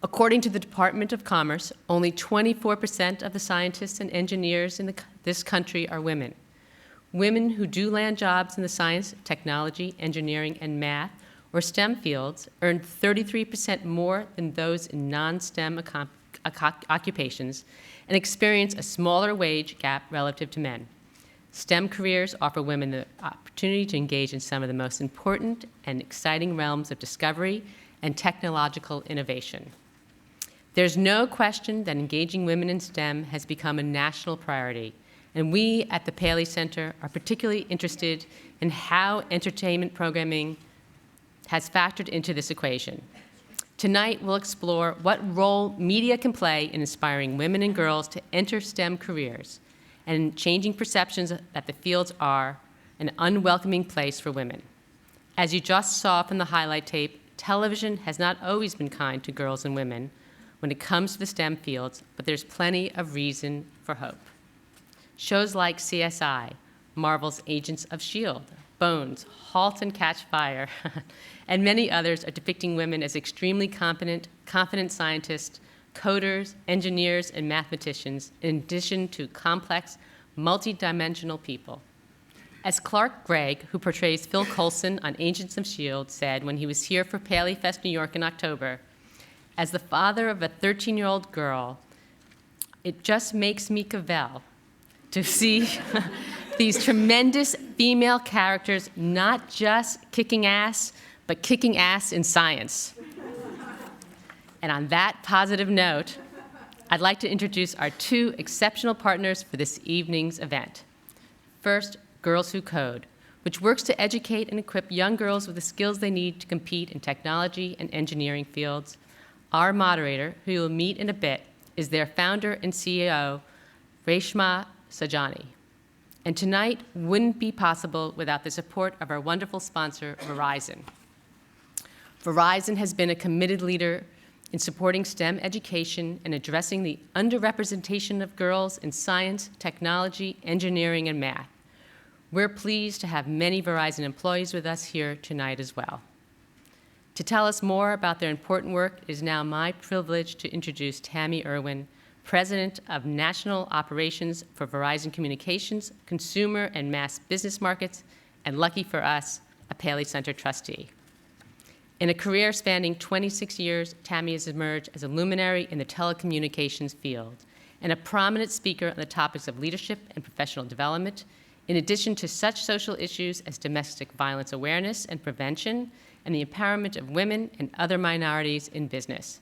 According to the Department of Commerce, only 24% of the scientists and engineers in this country are women. Women who do land jobs in the science, technology, engineering, and math, or STEM fields, earn 33% more than those in non-STEM occupations and experience a smaller wage gap relative to men. STEM careers offer women the opportunity to engage in some of the most important and exciting realms of discovery and technological innovation. There's no question that engaging women in STEM has become a national priority, and we at the Paley Center are particularly interested in how entertainment programming has factored into this equation. Tonight, we'll explore what role media can play in inspiring women and girls to enter STEM careers and changing perceptions that the fields are an unwelcoming place for women. As you just saw from the highlight tape, television has not always been kind to girls and women when it comes to the STEM fields, but there's plenty of reason for hope. Shows like CSI, Marvel's Agents of S.H.I.E.L.D, Bones, Halt and Catch Fire, and many others are depicting women as extremely confident scientists, coders, engineers, and mathematicians, in addition to complex, multidimensional people. As Clark Gregg, who portrays Phil Coulson on Agents of S.H.I.E.L.D, said when he was here for Paley Fest New York in October, as the father of a 13-year-old girl, it just makes me cavell to see these tremendous female characters not just kicking ass, but kicking ass in science. And on that positive note, I'd like to introduce our two exceptional partners for this evening's event. First, Girls Who Code, which works to educate and equip young girls with the skills they need to compete in technology and engineering fields. Our moderator, who you'll meet in a bit, is their founder and CEO, Reshma Sajani. And tonight wouldn't be possible without the support of our wonderful sponsor, Verizon. Verizon has been a committed leader in supporting STEM education and addressing the underrepresentation of girls in science, technology, engineering, and math. We're pleased to have many Verizon employees with us here tonight as well. To tell us more about their important work, it is now my privilege to introduce Tammy Irwin, President of National Operations for Verizon Communications, Consumer and Mass Business Markets, and lucky for us, a Paley Center trustee. In a career spanning 26 years, Tammy has emerged as a luminary in the telecommunications field and a prominent speaker on the topics of leadership and professional development, in addition to such social issues as domestic violence awareness and prevention and the empowerment of women and other minorities in business.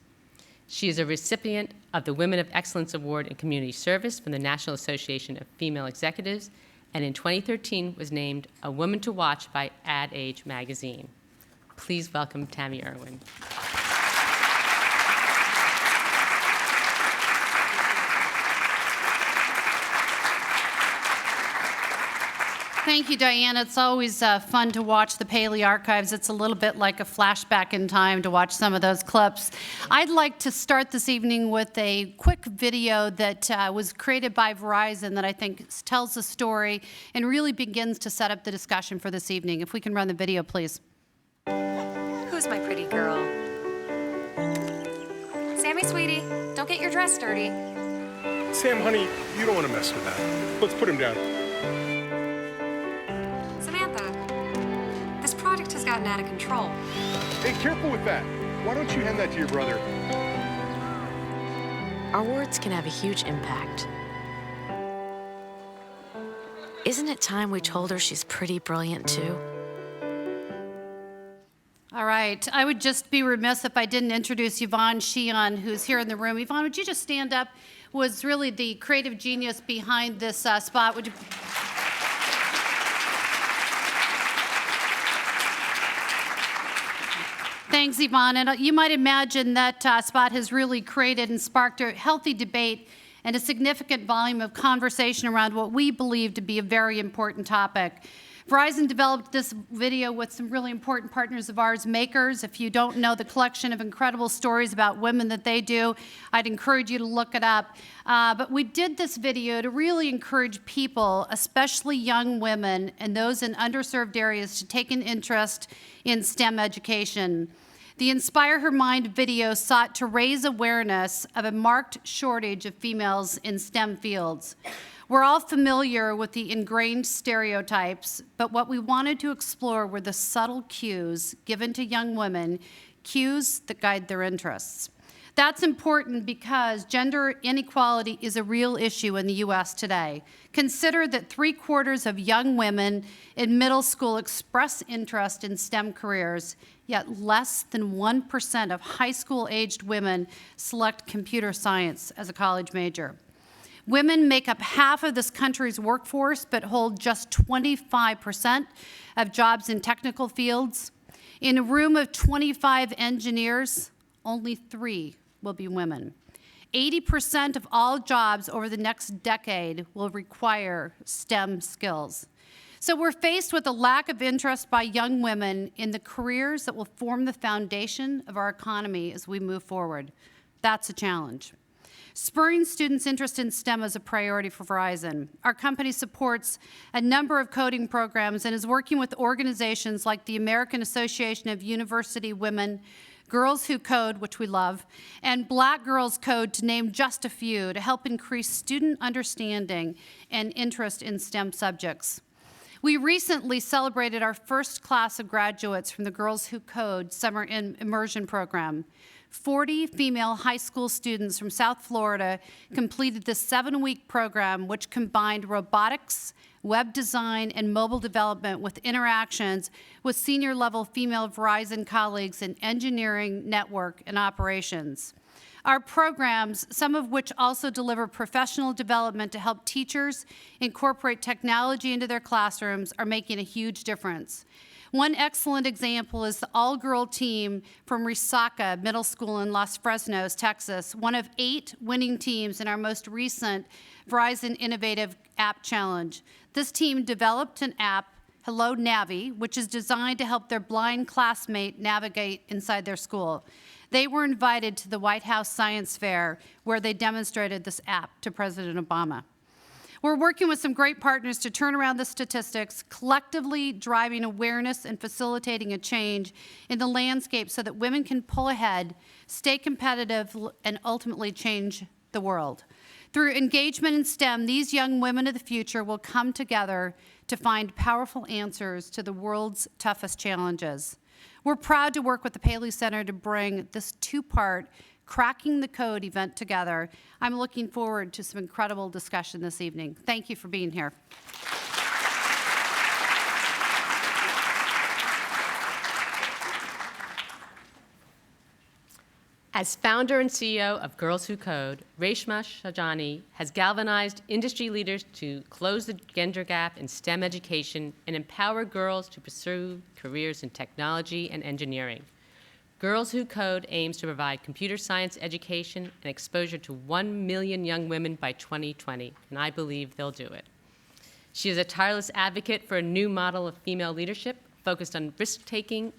She is a recipient of the Women of Excellence Award in Community Service from the National Association of Female Executives, and in 2013 was named a Woman to Watch by Ad Age magazine. Please welcome Tammy Irwin. Thank you, Diana. It's always fun to watch the Paley archives. It's a little bit like a flashback in time to watch some of those clips. I'd like to start this evening with a quick video that was created by Verizon that I think tells the story and really begins to set up the discussion for this evening. If we can run the video, please. Who's my pretty girl? Sammy, sweetie, don't get your dress dirty. Sam, honey, you don't want to mess with that. Let's put him down. This project has gotten out of control. Hey, careful with that. Why don't you hand that to your brother? Our words can have a huge impact. Isn't it time we told her she's pretty brilliant too? All right. I would just be remiss if I didn't introduce Yvonne Sheehan, who's here in the room. Yvonne, would you just stand up? Was really the creative genius behind this spot. Would you? Thanks, Yvonne. And you might imagine that spot has really created and sparked a healthy debate and a significant volume of conversation around what we believe to be a very important topic. Verizon developed this video with some really important partners of ours, Makers. If you don't know the collection of incredible stories about women that they do, I'd encourage you to look it up. But we did this video to really encourage people, especially young women and those in underserved areas, to take an interest in STEM education. The Inspire Her Mind video sought to raise awareness of a marked shortage of females in STEM fields. We're all familiar with the ingrained stereotypes, but what we wanted to explore were the subtle cues given to young women, cues that guide their interests. That's important because gender inequality is a real issue in the U.S. today. Consider that 3/4 of young women in middle school express interest in STEM careers, yet less than 1% of high school-aged women select computer science as a college major. Women make up half of this country's workforce, but hold just 25% of jobs in technical fields. In a room of 25 engineers, only 3 will be women. 80% of all jobs over the next decade will require STEM skills. So we're faced with a lack of interest by young women in the careers that will form the foundation of our economy as we move forward. That's a challenge. Spurring students' interest in STEM is a priority for Verizon. Our company supports a number of coding programs and is working with organizations like the American Association of University Women, Girls Who Code, which we love, and Black Girls Code, to name just a few, to help increase student understanding and interest in STEM subjects. We recently celebrated our first class of graduates from the Girls Who Code Summer Immersion Program. 40 female high school students from South Florida completed this 7-week program, which combined robotics, web design, and mobile development with interactions with senior-level female Verizon colleagues in engineering, network, and operations. Our programs, some of which also deliver professional development to help teachers incorporate technology into their classrooms, are making a huge difference. One excellent example is the all-girl team from Resaca Middle School in Los Fresnos, Texas, one of 8 winning teams in our most recent Verizon Innovative App Challenge. This team developed an app, Hello Navi, which is designed to help their blind classmate navigate inside their school. They were invited to the White House Science Fair, where they demonstrated this app to President Obama. We're working with some great partners to turn around the statistics, collectively driving awareness and facilitating a change in the landscape so that women can pull ahead, stay competitive, and ultimately change the world. Through engagement in STEM, these young women of the future will come together to find powerful answers to the world's toughest challenges. We're proud to work with the Paley Center to bring this 2-part Cracking the Code event together. I'm looking forward to some incredible discussion this evening. Thank you for being here. As founder and CEO of Girls Who Code, Reshma Sajani has galvanized industry leaders to close the gender gap in STEM education and empower girls to pursue careers in technology and engineering. Girls Who Code aims to provide computer science education and exposure to 1 million young women by 2020, and I believe they'll do it. She is a tireless advocate for a new model of female leadership focused on risk-taking,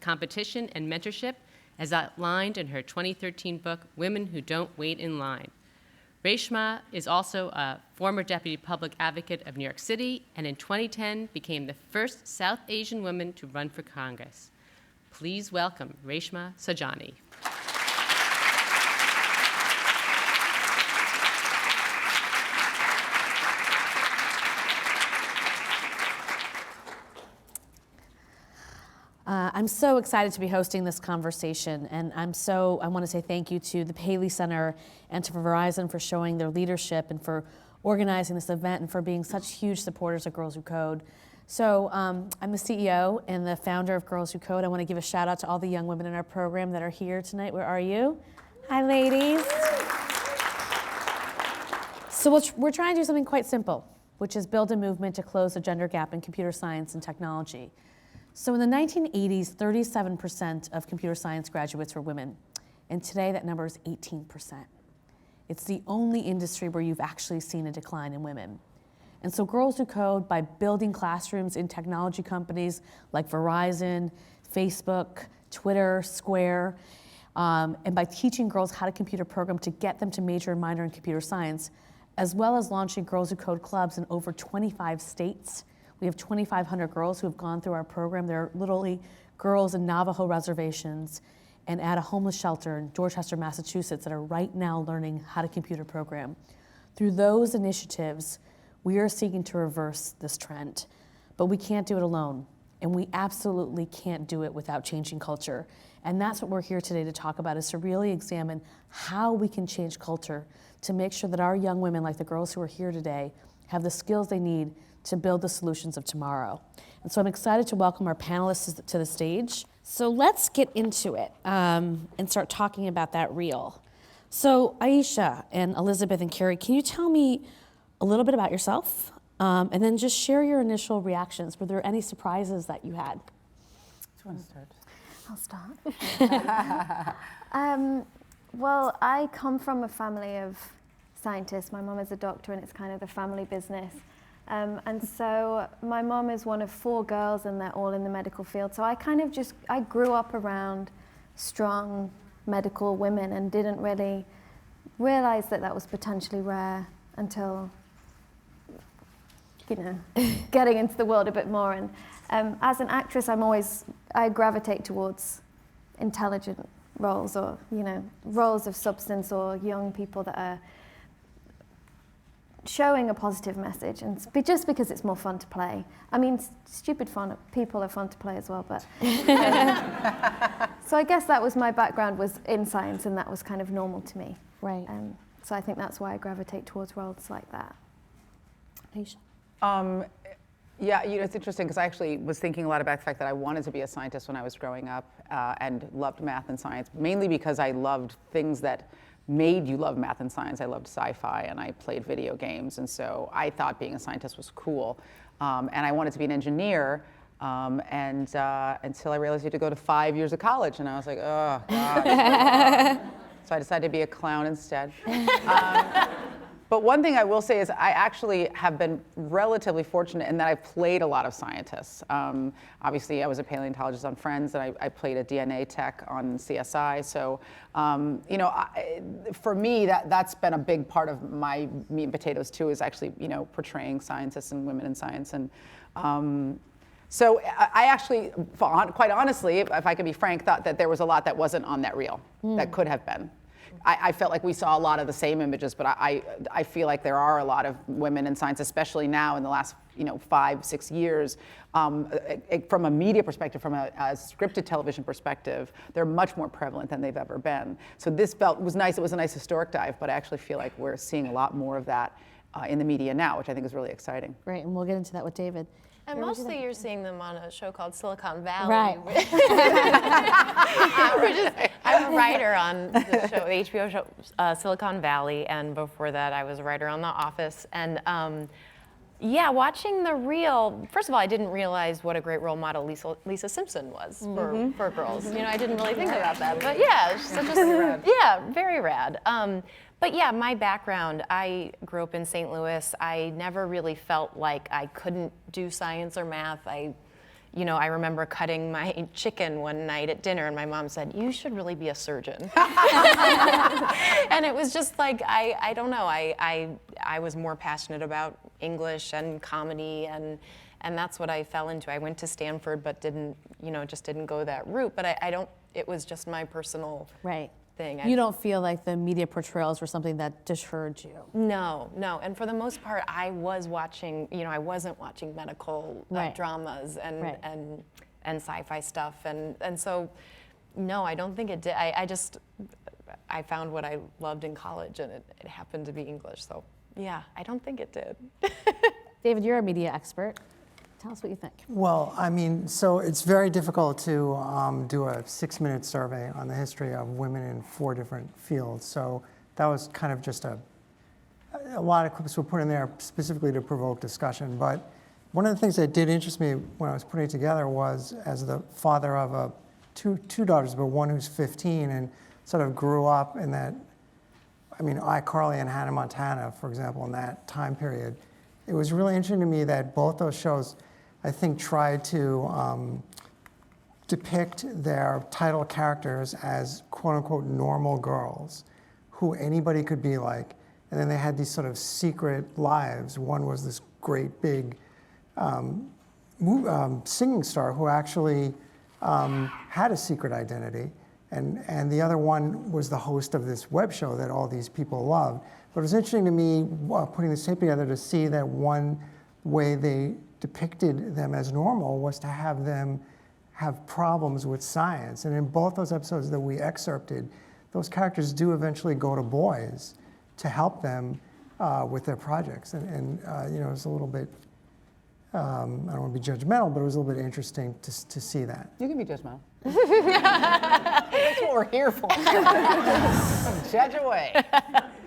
competition, and mentorship, as outlined in her 2013 book, Women Who Don't Wait in Line. Reshma is also a former deputy public advocate of New York City, and in 2010 became the first South Asian woman to run for Congress. Please welcome Reshma Sajani. I'm so excited to be hosting this conversation, and I want to say thank you to the Paley Center and to Verizon for showing their leadership and for organizing this event and for being such huge supporters of Girls Who Code. So I'm the CEO and the founder of Girls Who Code. I want to give a shout out to all the young women in our program that are here tonight. Where are you? Hi, ladies. So we're trying to do something quite simple, which is build a movement to close the gender gap in computer science and technology. So in the 1980s, 37% of computer science graduates were women, and today that number is 18%. It's the only industry where you've actually seen a decline in women. And so Girls Who Code, by building classrooms in technology companies like Verizon, Facebook, Twitter, Square, and by teaching girls how to computer program to get them to major and minor in computer science, as well as launching Girls Who Code clubs in over 25 states. We have 2,500 girls who have gone through our program. They're literally girls in Navajo reservations, and at a homeless shelter in Dorchester, Massachusetts that are right now learning how to computer program. Through those initiatives, we are seeking to reverse this trend, but we can't do it alone, and we absolutely can't do it without changing culture. And that's what we're here today to talk about, is to really examine how we can change culture to make sure that our young women, like the girls who are here today, have the skills they need to build the solutions of tomorrow. And so I'm excited to welcome our panelists to the stage. So let's get into it and start talking about that reel. So Aisha and Elizabeth and Carrie, can you tell me a little bit about yourself? And then just share your initial reactions. Were there any surprises that you had? Do you want to start? I'll start. Well, I come from a family of scientists. My mum is a doctor, and it's kind of the family business. And so my mum is one of 4 girls, and they're all in the medical field. So I kind of I grew up around strong medical women and didn't really realize that that was potentially rare until, getting into the world a bit more. And as an actress, I gravitate towards intelligent roles, or, roles of substance, or young people that are showing a positive message, and just because it's more fun to play. I mean, stupid fun, people are fun to play as well, but... So I guess that was my background, was in science, and that was kind of normal to me. Right. So I think that's why I gravitate towards roles like that. Aisha? Yeah, it's interesting, because I actually was thinking a lot about the fact that I wanted to be a scientist when I was growing up, and loved math and science, mainly because I loved things that made you love math and science. I loved sci-fi, and I played video games, and so I thought being a scientist was cool. And I wanted to be an engineer, until I realized you had to go to 5 years of college, and I was like, oh, gosh. So I decided to be a clown instead. But one thing I will say is I actually have been relatively fortunate in that I've played a lot of scientists. Obviously, I was a paleontologist on Friends, and I played a DNA tech on CSI. So, for me, that's been a big part of my meat and potatoes too, is actually, portraying scientists and women in science. And so I actually, quite honestly, if I could be frank, thought that there was a lot that wasn't on that reel that could have been. I felt like we saw a lot of the same images, but I feel like there are a lot of women in science, especially now in the last 5-6 years. From a media perspective, from a scripted television perspective, they're much more prevalent than they've ever been. So this was nice. It was a nice historic dive, but I actually feel like we're seeing a lot more of that in the media now, which I think is really exciting. Great, and we'll get into that with David. And mostly you're seeing them on a show called Silicon Valley. Right. I'm a writer on the show, the HBO show Silicon Valley, and before that I was a writer on The Office. And watching the reel, first of all, I didn't realize what a great role model Lisa Simpson was for girls. I didn't really think about that, but yeah, she's such a very rad. But yeah, my background, I grew up in St. Louis. I never really felt like I couldn't do science or math. I remember cutting my chicken one night at dinner, and my mom said, "You should really be a surgeon." And it was just like, I don't know, I was more passionate about English and comedy, and that's what I fell into. I went to Stanford, but just didn't go that route. But it was just my personal thing. You don't feel like the media portrayals were something that deterred you? No. And for the most part, I was watching, I wasn't watching medical dramas and sci-fi stuff. And so, no, I don't think it did. I found what I loved in college, and it happened to be English. So, yeah, I don't think it did. David, you're a media expert. Tell us what you think. Well, so it's very difficult to do a 6-minute survey on the history of women in 4 different fields. So that was kind of just a lot of clips were put in there specifically to provoke discussion. But one of the things that did interest me when I was putting it together was, as the father of two daughters, but one who's 15 and sort of grew up in that, iCarly and Hannah Montana, for example, in that time period. It was really interesting to me that both those shows, I think, tried to depict their title characters as quote-unquote normal girls who anybody could be like. And then they had these sort of secret lives. One was this great big singing star who actually had a secret identity, and the other one was the host of this web show that all these people loved. But it was interesting to me putting this tape together to see that one way they depicted them as normal was to have them have problems with science. And in both those episodes that we excerpted, those characters do eventually go to boys to help them with their projects. And you know, it was a little bit, I don't want to be judgmental, but it was a little bit interesting to see that. You can be judgmental. That's what we're here for. Judge away.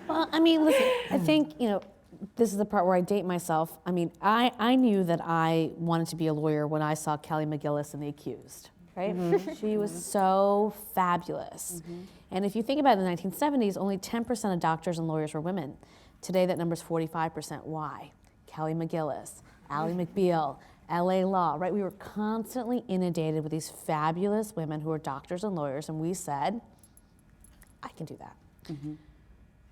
Well, I mean, listen, I think, you know, this is the part where I date myself. I mean, I knew that I wanted to be a lawyer when I saw Kelly McGillis in The Accused, right? She was so fabulous. And if you think about it, in the 1970s, only 10% of doctors and lawyers were women. Today, that number's 45%. Why? Kelly McGillis, Ally McBeal, LA Law, right? We were constantly inundated with these fabulous women who were doctors and lawyers, and we said, I can do that.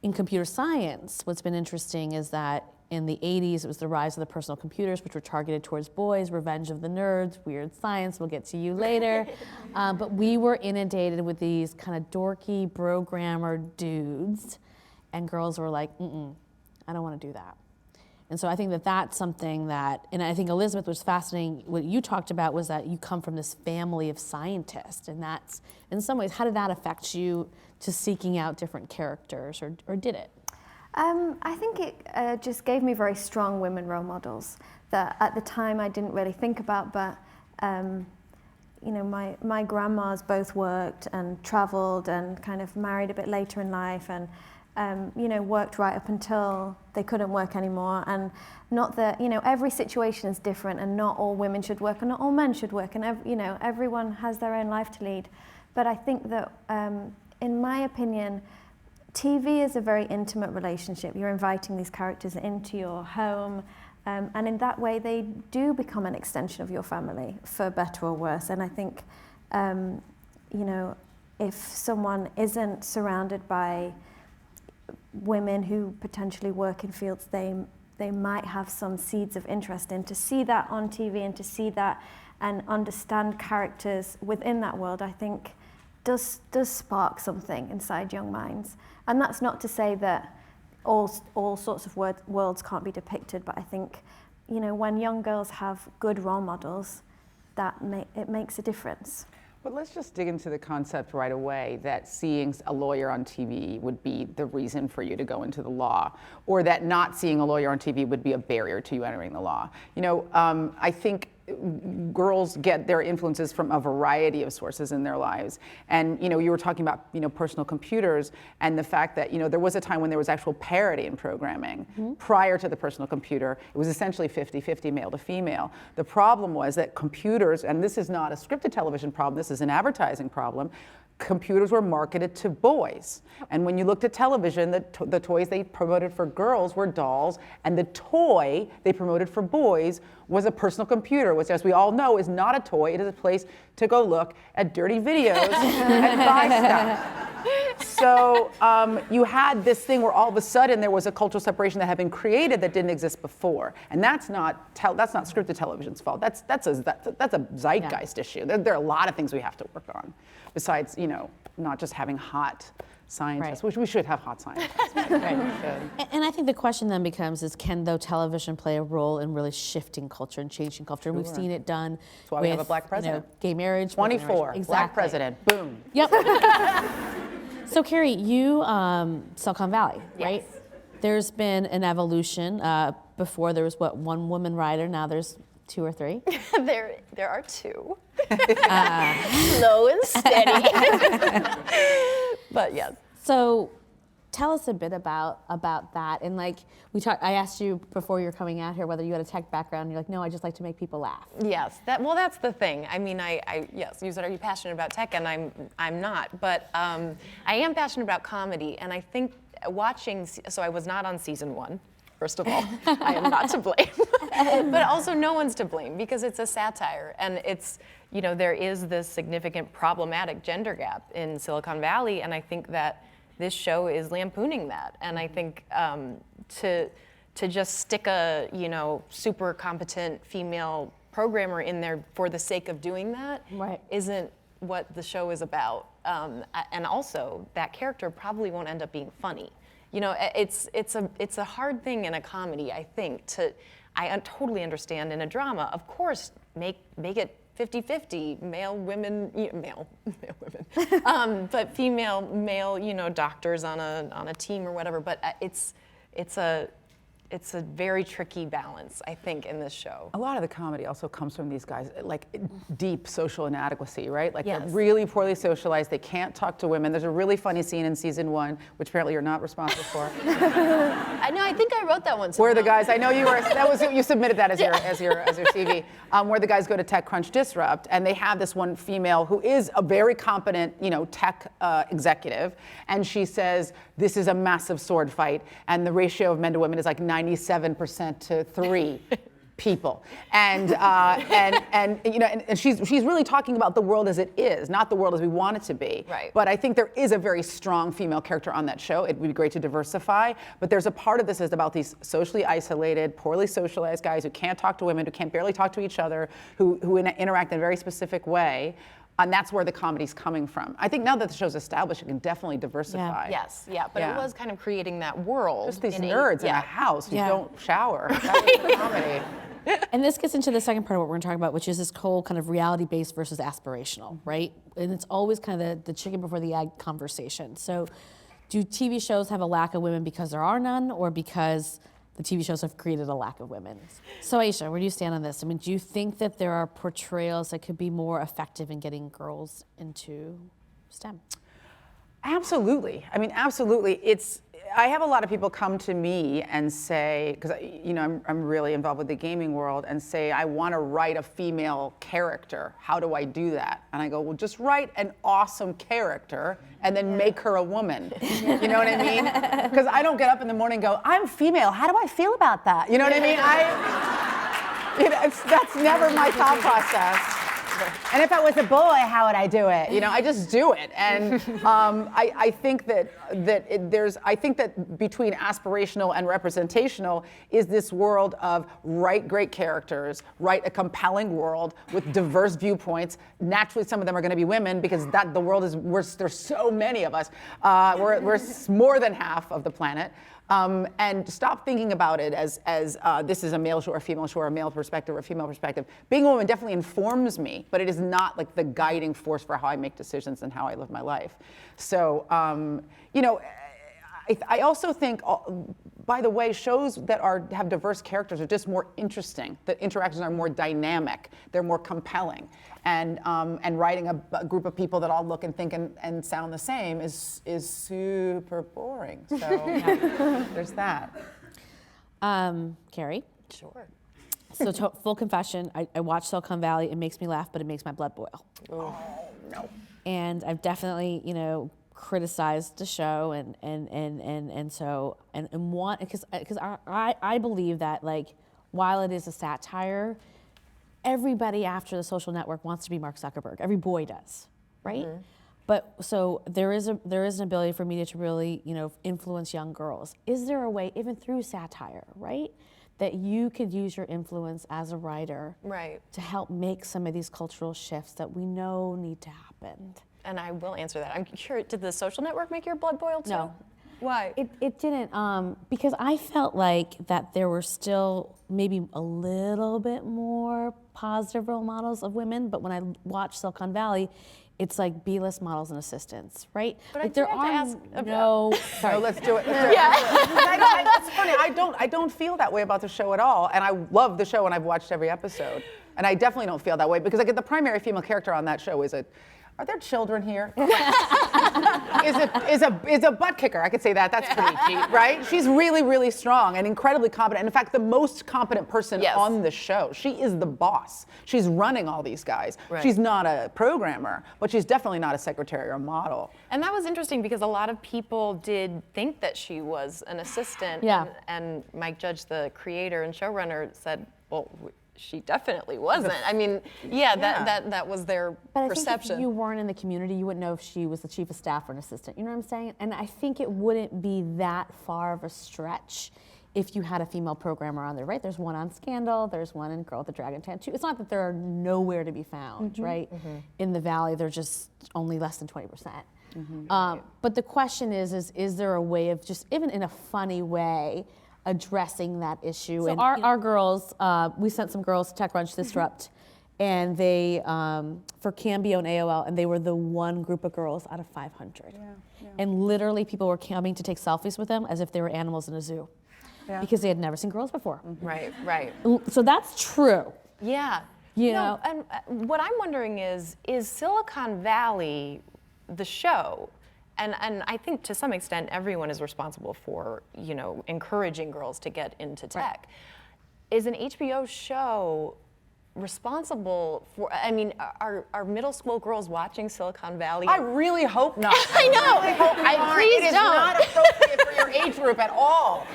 In computer science, what's been interesting is that in the 80s, it was the rise of the personal computers, which were targeted towards boys, Revenge of the Nerds, Weird Science, we'll get to you later. But we were inundated with these kind of dorky, bro-grammar dudes, and girls were like, I don't want to do that. And so I think that that's something that, and I think Elizabeth was fascinating, what you talked about was that you come from this family of scientists, and that's, in some ways, how did that affect you to seeking out different characters, or did it? I think it just gave me very strong women role models that at the time I didn't really think about, but you know, my grandmas both worked and traveled and kind of married a bit later in life, and you know, worked right up until they couldn't work anymore. And not that, you know, every situation is different, and not all women should work, and not all men should work, and you know, everyone has their own life to lead. But I think that, in my opinion, TV is a very intimate relationship. You're inviting these characters into your home, and in that way they do become an extension of your family, for better or worse. And I think, you know, if someone isn't surrounded by women who potentially work in fields they might have some seeds of interest in, to see that on TV and to see that and understand characters within that world, I think does spark something inside young minds. And that's not to say that all sorts of worlds can't be depicted, but I think, you know, when young girls have good role models, it makes a difference. But let's just dig into the concept right away that seeing a lawyer on TV would be the reason for you to go into the law, or that not seeing a lawyer on TV would be a barrier to you entering the law. You know, I think girls get their influences from a variety of sources in their lives. And, you know, you were talking about, you know, personal computers and the fact that, you know, there was a time when there was actual parity in programming. Prior to the personal computer, it was essentially 50-50 male to female. The problem was that computers, and this is not a scripted television problem, this is an advertising problem, computers were marketed to boys. And when you looked at television, the toys they promoted for girls were dolls, and the toy they promoted for boys was a personal computer, which, as we all know, is not a toy. It is a place to go look at dirty videos and buy stuff. So you had this thing where all of a sudden there was a cultural separation that had been created that didn't exist before, and that's not scripted television's fault. That's a zeitgeist issue. There are a lot of things we have to work on, besides, you know, not just having hot scientists, which we should have hot scientists. And I think the question then becomes is, can though television play a role in really shifting culture and changing culture? And we've seen it done That's why with, we have a black president. You know, gay marriage. 24, exactly. black president, boom. Yep. So Carrie, you, Silicon Valley, right? There's been an evolution. Before there was, what, one woman writer, now there's 2 or 3? There are 2. Slow and steady. But yes. So tell us a bit about that. And like I asked you before you're coming out here whether you had a tech background. You're like, no, I just like to make people laugh. Yes, that's the thing. I mean, yes, you said, are you passionate about tech? And I'm not, but I am passionate about comedy. And I think watching, so I was not on season 1. First of all, I am not to blame. But also no one's to blame, because it's a satire, and it's, you know, there is this significant problematic gender gap in Silicon Valley, and I think that this show is lampooning that. And I think to just stick a, you know, super competent female programmer in there for the sake of doing that Right. isn't what the show is about. And also, that character probably won't end up being funny. You know, it's a hard thing in a comedy, I think, I totally understand in a drama, of course, make it 50-50, male, women, male women, but female, male, you know, doctors on a team or whatever. But it's a very tricky balance, I think, in this show. A lot of the comedy also comes from these guys, like deep social inadequacy, right? Like Yes. they're really poorly socialized. They can't talk to women. There's a really funny scene in season 1, which apparently you're not responsible for. I know. I think I wrote that one. Where the somehow. guys, I know you were, you submitted that as your CV, where the guys go to TechCrunch Disrupt, and they have this one female who is a very competent, you know, tech executive, and she says this is a massive sword fight, and the ratio of men to women is like 97% to 3 people, and you know, and she's really talking about the world as it is, not the world as we want it to be. Right. But I think there is a very strong female character on that show. It would be great to diversify, but there's a part of this is about these socially isolated, poorly socialized guys who can't talk to women, who can't barely talk to each other, who interact in a very specific way. And that's where the comedy's coming from. I think now that the show's established, it can definitely diversify. Yes, yeah, but Yeah. it was kind of creating that world. Just these in nerds in yeah. a house who Yeah. don't shower. That was the comedy. And this gets into the second part of what we're going to talk about, which is this whole kind of reality-based versus aspirational, right? And it's always kind of the chicken before the egg conversation. So do TV shows have a lack of women because there are none, or because the TV shows have created a lack of women? So Aisha, where do you stand on this? I mean, do you think that there are portrayals that could be more effective in getting girls into STEM? Absolutely. I mean, absolutely. I have a lot of people come to me and say, because you know I'm really involved with the gaming world, and say I want to write a female character. How do I do that? And I go, well, just write an awesome character and then make her a woman. You know what I mean? Because I don't get up in the morning and go, I'm female. How do I feel about that? You know what I mean? That's never my thought process. And if I was a boy, how would I do it? You know, I just do it. And I think I think that between aspirational and representational is this world of write great characters, write a compelling world with diverse viewpoints. Naturally, some of them are going to be women because the world is, there's so many of us. We're more than half of the planet. And stop thinking about it as this is a male show or a female show or a male perspective or a female perspective. Being a woman definitely informs me, but it is not like the guiding force for how I make decisions and how I live my life. So, you know, I also think, by the way, shows that have diverse characters are just more interesting. The interactions are more dynamic. They're more compelling. And writing a group of people that all look and think and sound the same is super boring. So there's that. Carrie? Sure. So full confession, I watch Silicon Valley. It makes me laugh, but it makes my blood boil. Oh, no. And I've definitely, you know, criticized the show and so want, because I believe that, like, while it is a satire, everybody after The Social Network wants to be Mark Zuckerberg. Every boy does, right? Mm-hmm. But so there is an ability for media to really, you know, influence young girls. Is there a way, even through satire, right, that you could use your influence as a writer, right, to help make some of these cultural shifts that we know need to happen? And I will answer that. I'm curious, did The Social Network make your blood boil too? No. Why? It didn't, because I felt like that there were still maybe a little bit more positive role models of women, but when I watched Silicon Valley, it's like B-list models and assistants, right? But like I do have to ask about. No, sorry. No, let's do it. It's funny. I don't feel that way about the show at all, and I love the show, and I've watched every episode, and I definitely don't feel that way because like the primary female character on that show is are there children here? is a butt kicker. I could say that. That's pretty cheap, right? She's really, really strong and incredibly competent. And in fact, the most competent person on the show. She is the boss. She's running all these guys. Right. She's not a programmer, but she's definitely not a secretary or a model. And that was interesting because a lot of people did think that she was an assistant. Yeah. And Mike Judge, the creator and showrunner, said, well, she definitely wasn't. I mean, that was their perception. But I think if you weren't in the community, you wouldn't know if she was the chief of staff or an assistant. You know what I'm saying? And I think it wouldn't be that far of a stretch if you had a female programmer on there, right? There's one on Scandal, there's one in Girl with the Dragon Tattoo. It's not that they're nowhere to be found, right? In the Valley, they're just only less than 20%. But the question is there a way of just, even in a funny way, addressing that issue? So and our girls, we sent some girls to TechCrunch Disrupt, and they, for Cambio and AOL, and they were the one group of girls out of 500. And literally people were coming to take selfies with them as if they were animals in a zoo. Because they had never seen girls before. Right, right. So that's true. Yeah. You know? And what I'm wondering is Silicon Valley the show? And I think to some extent everyone is responsible for, you know, encouraging girls to get into tech. Is an HBO show responsible for, I mean, are middle school girls watching Silicon Valley? I really hope not. I know. I hope not. Please it is don't. not appropriate for your age group at all.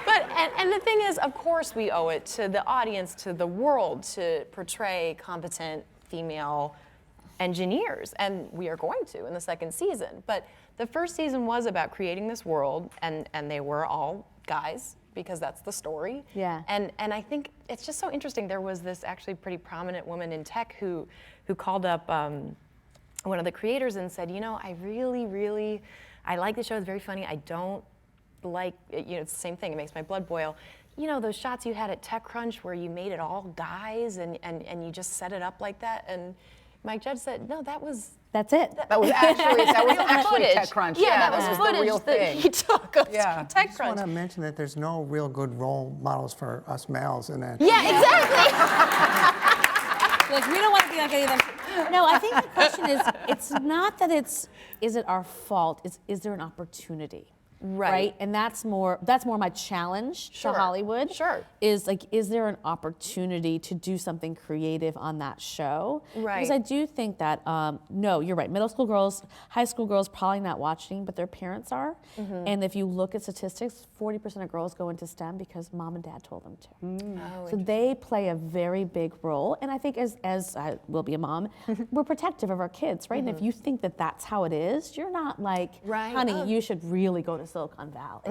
But, and the thing is, of course we owe it to the audience, to the world, to portray competent female engineers, and we are going to in the second season. But the first season was about creating this world, and they were all guys, because that's the story. Yeah. And I think it's just so interesting. There was this actually pretty prominent woman in tech who called up one of the creators and said, you know, I really, I like the show, it's very funny. I don't like, you know, it's the same thing, it makes my blood boil. You know, those shots you had at TechCrunch where you made it all guys and you just set it up like that, and Mike Judge said, no, that's it. That was actually footage. TechCrunch. Yeah, that was the footage real that thing. he took of I just want TechCrunch. to mention that there's no real good role models for us males in that. Yeah, exactly. Like, we don't want to be like any of them. No, I think the question is, it's not that is it our fault? Is there an opportunity? Right. And that's more my challenge Sure. to Hollywood. Sure. Is like, is there an opportunity to do something creative on that show? Right. Because I do think that, no, you're right. Middle school girls, high school girls probably not watching, but their parents are. And if you look at statistics, 40% of girls go into STEM because mom and dad told them to. Oh, So they play a very big role. And I think as I will be a mom, we're protective of our kids, right? And if you think that that's how it is, you're not like, Right. honey, you should really go to Silicon Valley.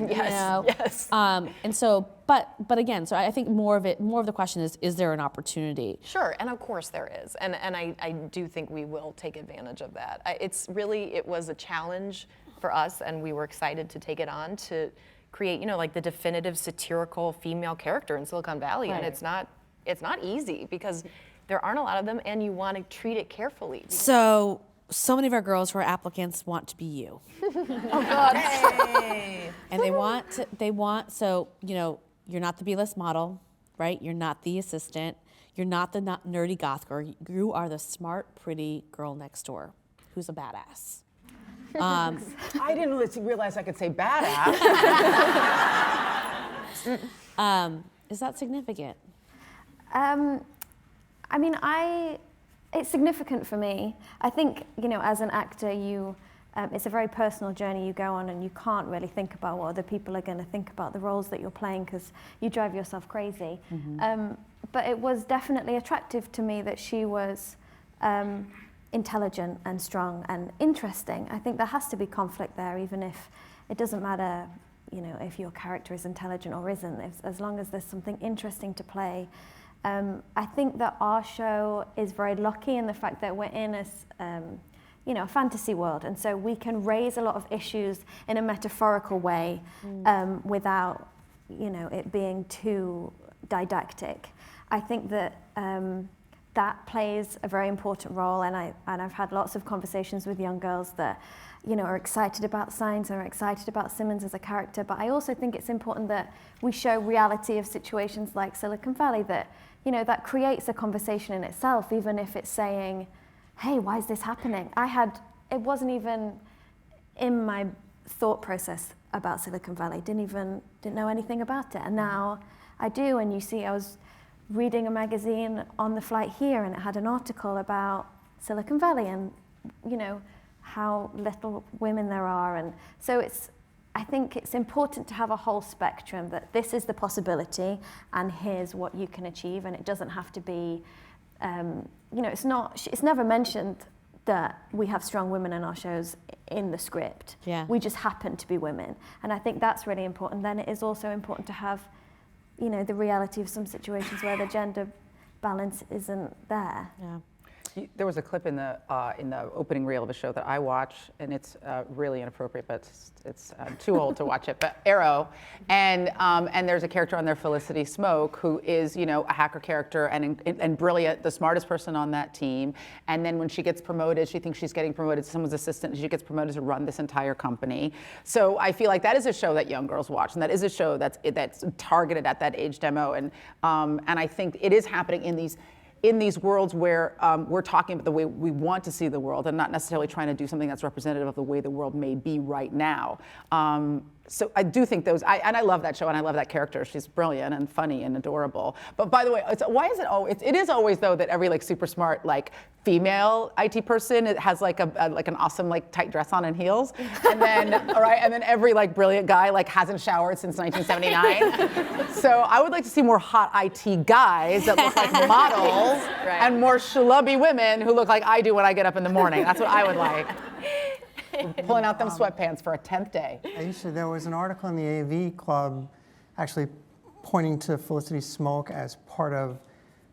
Yes, yes. And so, but again, so I think more of the question is there an opportunity? Sure, and of course there is, and I do think we will take advantage of that. It was a challenge for us, and we were excited to take it on to create, you know, like the definitive satirical female character in Silicon Valley, and it's not easy because there aren't a lot of them, and you want to treat it carefully. So many of our girls who are applicants want to be you. Oh God! Hey. And they want, so, you know, you're not the B-list model, right? You're not the assistant. You're not the nerdy goth girl. You are the smart, pretty girl next door who's a badass. I didn't realize I could say badass. Is that significant? I mean, it's significant for me. I think, you know, as an actor, it's a very personal journey you go on, and you can't really think about what other people are going to think about the roles that you're playing because you drive yourself crazy. But it was definitely attractive to me that she was intelligent and strong and interesting. I think there has to be conflict there, even if it doesn't matter, you know, if your character is intelligent or isn't, as long as there's something interesting to play. I think that our show is very lucky in the fact that we're in you know, a fantasy world, and so we can raise a lot of issues in a metaphorical way without, you know, it being too didactic. I think that that plays a very important role, and I've had lots of conversations with young girls that, you know, are excited about science and are excited about Simmons as a character. But I also think it's important that we show reality of situations like Silicon Valley that, you know, that creates a conversation in itself, even if it's saying, hey, why is this happening? It wasn't even in my thought process about Silicon Valley, didn't know anything about it. And now I do, and you see, I was reading a magazine on the flight here, and it had an article about Silicon Valley and, you know, how little women there are. And so I think it's important to have a whole spectrum, that this is the possibility and here's what you can achieve, and it doesn't have to be, you know, it's never mentioned that we have strong women in our shows in the script. Yeah. We just happen to be women. And I think that's really important. Then it is also important to have, you know, the reality of some situations where the gender balance isn't there. Yeah. There was a clip in the opening reel of a show that I watch, and it's really inappropriate, but it's too old to watch it. But Arrow, and there's a character on there, Felicity Smoke, who is, you know, a hacker character and brilliant, the smartest person on that team. And then when she gets promoted, she thinks she's getting promoted to someone's assistant, and she gets promoted to run this entire company. So I feel like that is a show that young girls watch, and that is a show that's targeted at that age demo. And I think it is happening in these worlds where we're talking about the way we want to see the world and not necessarily trying to do something that's representative of the way the world may be right now. So I do think those, and I love that show and I love that character. She's brilliant and funny and adorable. But by the way, why is it always, it is always though that every like super smart like female IT person has like an awesome like tight dress on and heels. And then, all right, and then every like brilliant guy like hasn't showered since 1979. So I would like to see more hot IT guys that look like models and more schlubby women who look like I do when I get up in the morning. That's what I would like. Pulling out them sweatpants for a 10th day. Aisha, there was an article in the AV Club actually pointing to Felicity Smoke as part of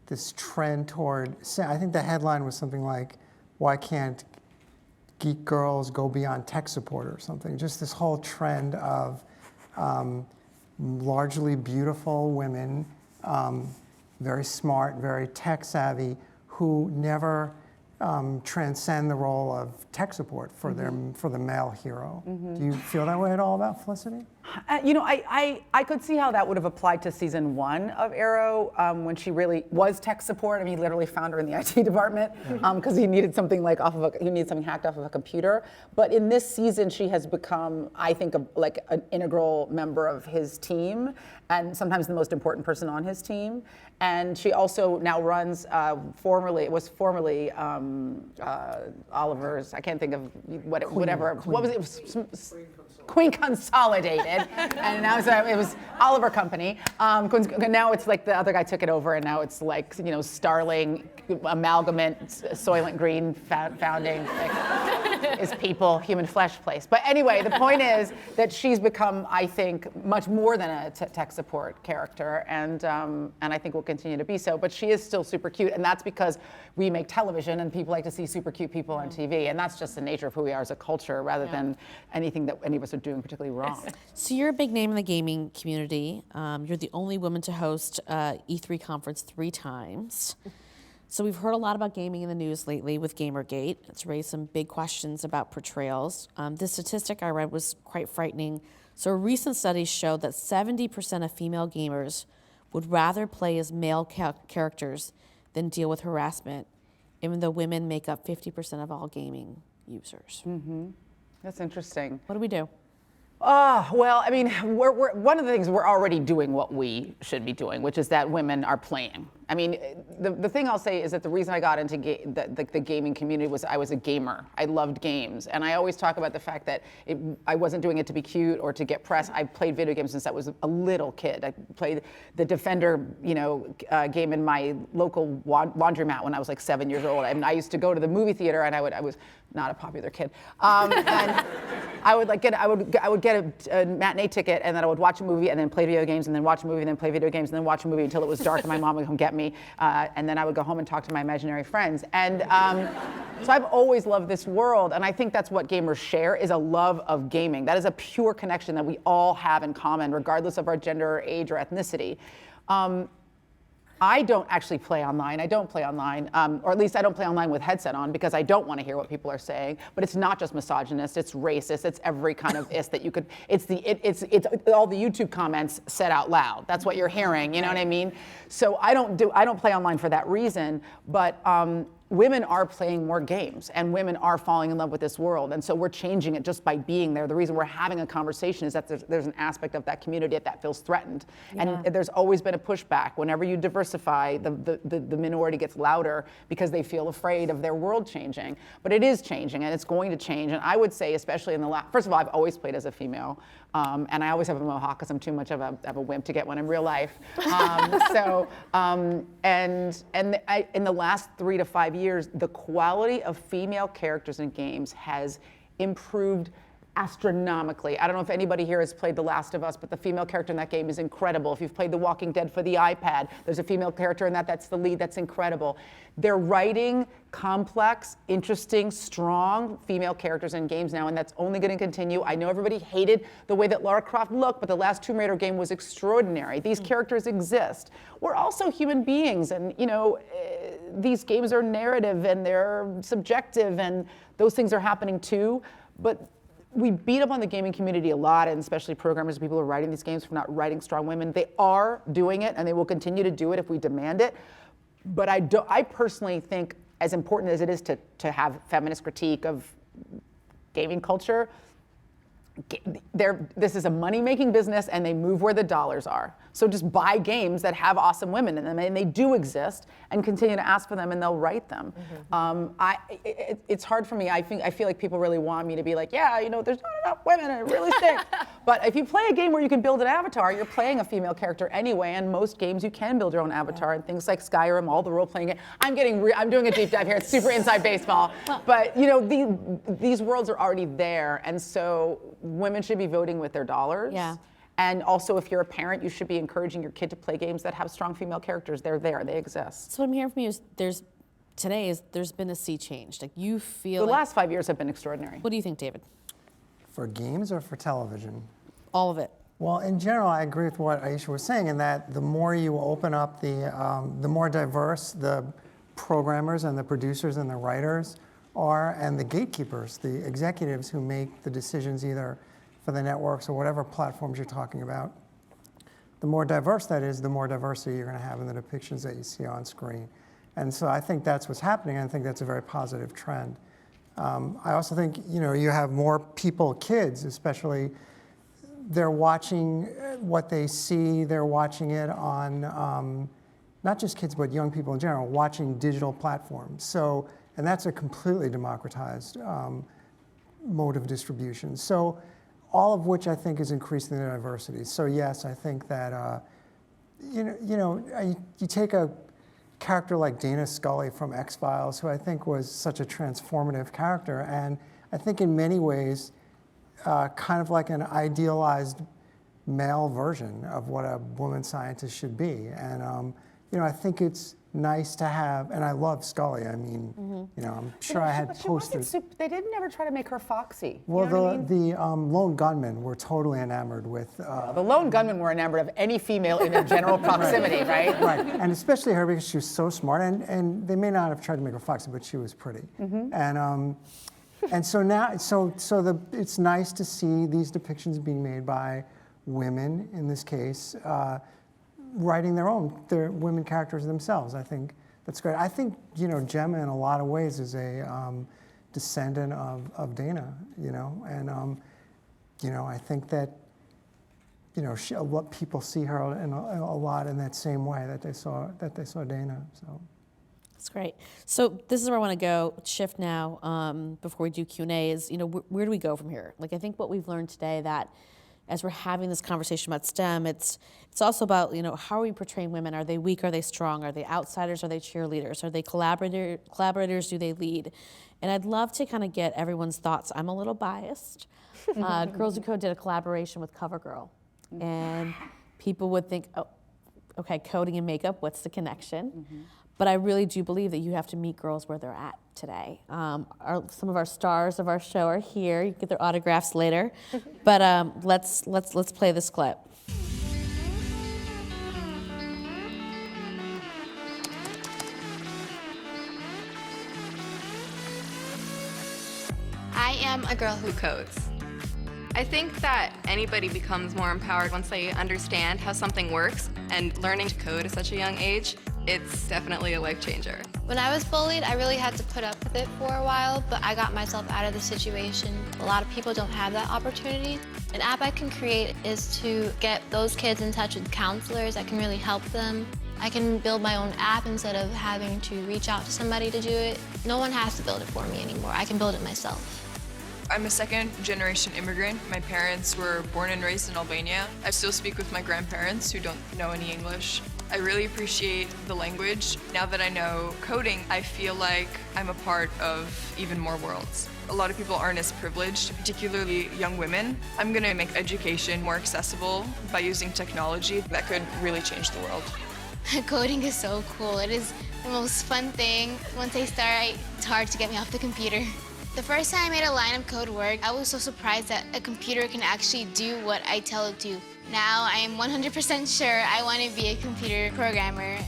this trend toward, I think the headline was something like, why can't geek girls go beyond tech support or something? Just this whole trend of largely beautiful women, very smart, very tech savvy, who never transcend the role of tech support for the male hero. Do you feel that way at all about Felicity? You know, I could see how that would have applied to season 1 of Arrow when she really was tech support. I mean, he literally found her in the IT department because he needed something like he needed something hacked off of a computer. But in this season, she has become, I think, like an integral member of his team and sometimes the most important person on his team. And she also now runs formerly Oliver's. I can't think of whatever. What was it? It was Queen Consolidated, and now it was Oliver Company. Now it's like the other guy took it over, and now it's like, you know, Starling, Amalgamate, Soylent Green founding is People, Human Flesh Place. But anyway, the point is that she's become, I think, much more than a tech support character, and I think will continue to be so. But she is still super cute, and that's because we make television, and people like to see super cute people on TV, and that's just the nature of who we are as a culture, rather than anything that any of us are doing particularly wrong. So you're a big name in the gaming community. You're the only woman to host E3 conference 3 times. So we've heard a lot about gaming in the news lately with Gamergate. It's raised some big questions about portrayals. This statistic I read was quite frightening. So a recent study showed that 70% of female gamers would rather play as male characters than deal with harassment, even though women make up 50% of all gaming users. That's interesting. What do we do? Well, I mean, we're one of the things we're already doing what we should be doing, which is that women are playing. I mean, the thing I'll say is that the reason I got into the gaming community was I was a gamer. I loved games. And I always talk about the fact that I wasn't doing it to be cute or to get press. I played video games since I was a little kid. I played the Defender, you know, game in my local laundromat when I was like 7 years old. And I used to go to the movie theater, and I was not a popular kid. And I would get a matinee ticket, and then I would watch a movie and then play video games, and then watch a movie and then play video games and then watch a movie until it was dark and my mom would come get me, and then I would go home and talk to my imaginary friends. And so I've always loved this world, and I think that's what gamers share, is a love of gaming. That is a pure connection that we all have in common, regardless of our gender or age or ethnicity. I don't actually play online. I don't play online, or at least I don't play online with headset on, because I don't want to hear what people are saying. But it's not just misogynist. It's racist. It's every kind of ist that you could. It's all the YouTube comments said out loud. That's what you're hearing. You know what I mean? So I don't play online for that reason. But women are playing more games, and women are falling in love with this world, and so we're changing it just by being there. The reason we're having a conversation is that there's an aspect of that community that feels threatened, and there's always been a pushback. Whenever you diversify, the minority gets louder because they feel afraid of their world changing. But it is changing, and it's going to change. And I would say, especially in the first of all, I've always played as a female. And I always have a mohawk because I'm too much of a wimp to get one in real life. In the last 3 to 5 years, the quality of female characters in games has improved astronomically. I don't know if anybody here has played The Last of Us, but the female character in that game is incredible. If you've played The Walking Dead for the iPad, there's a female character in that's the lead, that's incredible. They're writing complex, interesting, strong female characters in games now, and that's only going to continue. I know everybody hated the way that Lara Croft looked, but the last Tomb Raider game was extraordinary. These characters exist. We're also human beings, and these games are narrative and they're subjective, and those things are happening too. But we beat up on the gaming community a lot, and especially programmers and people who are writing these games for not writing strong women. They are doing it, and they will continue to do it if we demand it. But I personally think, as important as it is to have feminist critique of gaming culture, this is a money-making business, and they move where the dollars are. So just buy games that have awesome women in them, and they do exist, and continue to ask for them, and they'll write them. It's hard for me. I feel like people really want me to be like, yeah, there's not enough women, and it really stinks. But if you play a game where you can build an avatar, you're playing a female character anyway, and most games you can build your own avatar, and things like Skyrim, all the role-playing game. I'm doing a deep dive here. It's super inside baseball. But these worlds are already there, and so women should be voting with their dollars. Yeah. And also, if you're a parent, you should be encouraging your kid to play games that have strong female characters. They're there, they exist. So what I'm hearing from you is there's been a sea change. Like you feel the last 5 years have been extraordinary. What do you think, David? For games or for television? All of it. Well, in general, I agree with what Aisha was saying in that the more you open up the more diverse the programmers and the producers and the writers are, and the gatekeepers, the executives who make the decisions either for the networks or whatever platforms you're talking about. The more diverse that is, the more diversity you're going to have in the depictions that you see on screen. And so I think that's what's happening. I think that's a very positive trend. I also think you have more people, kids especially, they're watching what they see, they're watching it on, not just kids, but young people in general, watching digital platforms. So, and that's a completely democratized mode of distribution. So all of which I think is increasing the diversity. So yes, I think that, you take a character like Dana Scully from X-Files, who I think was such a transformative character, and I think in many ways, kind of like an idealized male version of what a woman scientist should be. And I think it's nice to have, and I love Scully. I mean, I'm sure I had posters. They didn't ever try to make her foxy. Well, the lone gunmen were totally enamored with. The lone gunmen were enamored of any female in their general proximity, right? Right, and especially her because she was so smart, and they may not have tried to make her foxy, but she was pretty. And so now, it's nice to see these depictions being made by women in this case. Writing their women characters themselves. I think that's great. I think Gemma in a lot of ways is a descendant of Dana, and I think that people see her in a lot in that same way that they saw Dana. So that's great. So this is where I want to go. Shift now before we do Q&A. Is where do we go from here? Like I think what we've learned today that. As we're having this conversation about STEM, it's also about how are we portraying women? Are they weak? Are they strong? Are they outsiders? Are they cheerleaders? Are they collaborators? Do they lead? And I'd love to kind of get everyone's thoughts. I'm a little biased. Girls Who Code did a collaboration with CoverGirl, and people would think, oh, okay, coding and makeup. What's the connection? But I really do believe that you have to meet girls where they're at today. Some of our stars of our show are here. You can get their autographs later. But let's play this clip. I am a girl who codes. I think that anybody becomes more empowered once they understand how something works, and learning to code at such a young age, it's definitely a life changer. When I was bullied, I really had to put up with it for a while, but I got myself out of the situation. A lot of people don't have that opportunity. An app I can create is to get those kids in touch with counselors that can really help them. I can build my own app instead of having to reach out to somebody to do it. No one has to build it for me anymore. I can build it myself. I'm a second-generation immigrant. My parents were born and raised in Albania. I still speak with my grandparents who don't know any English. I really appreciate the language. Now that I know coding, I feel like I'm a part of even more worlds. A lot of people aren't as privileged, particularly young women. I'm gonna make education more accessible by using technology that could really change the world. Coding is so cool. It is the most fun thing. Once I start, it's hard to get me off the computer. The first time I made a line of code work, I was so surprised that a computer can actually do what I tell it to. Now I am 100% sure I want to be a computer programmer.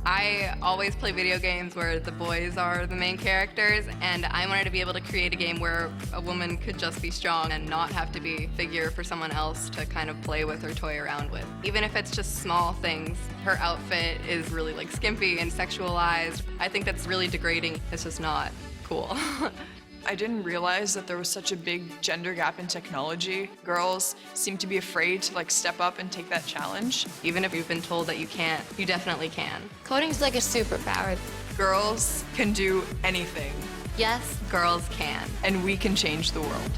I always play video games where the boys are the main characters, and I wanted to be able to create a game where a woman could just be strong and not have to be a figure for someone else to kind of play with or toy around with. Even if it's just small things, her outfit is really like skimpy and sexualized. I think that's really degrading. It's just not cool. I didn't realize that there was such a big gender gap in technology. Girls seem to be afraid to step up and take that challenge. Even if you've been told that you can't, you definitely can. Coding's like a superpower. Girls can do anything. Yes, girls can. And we can change the world.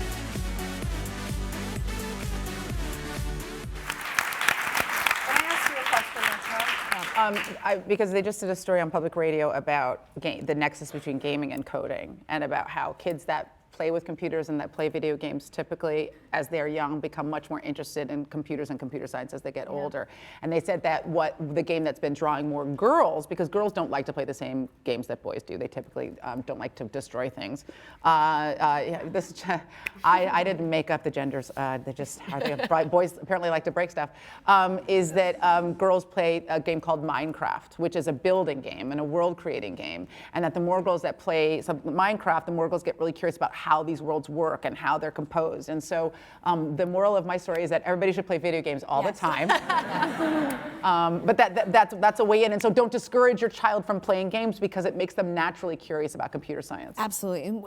Because they just did a story on public radio about the nexus between gaming and coding, and about how kids that play with computers and that play video games typically, as they're young, become much more interested in computers and computer science as they get older. And they said that the game that's been drawing more girls, because girls don't like to play the same games that boys do. They typically don't like to destroy things. I didn't make up the genders. They just boys apparently like to break stuff. Is that girls play a game called Minecraft, which is a building game and a world-creating game, and that the more girls that play Minecraft, the more girls get really curious about how these worlds work and how they're composed. And so the moral of my story is that everybody should play video games all the time. But that's a way in. And so don't discourage your child from playing games, because it makes them naturally curious about computer science. Absolutely. And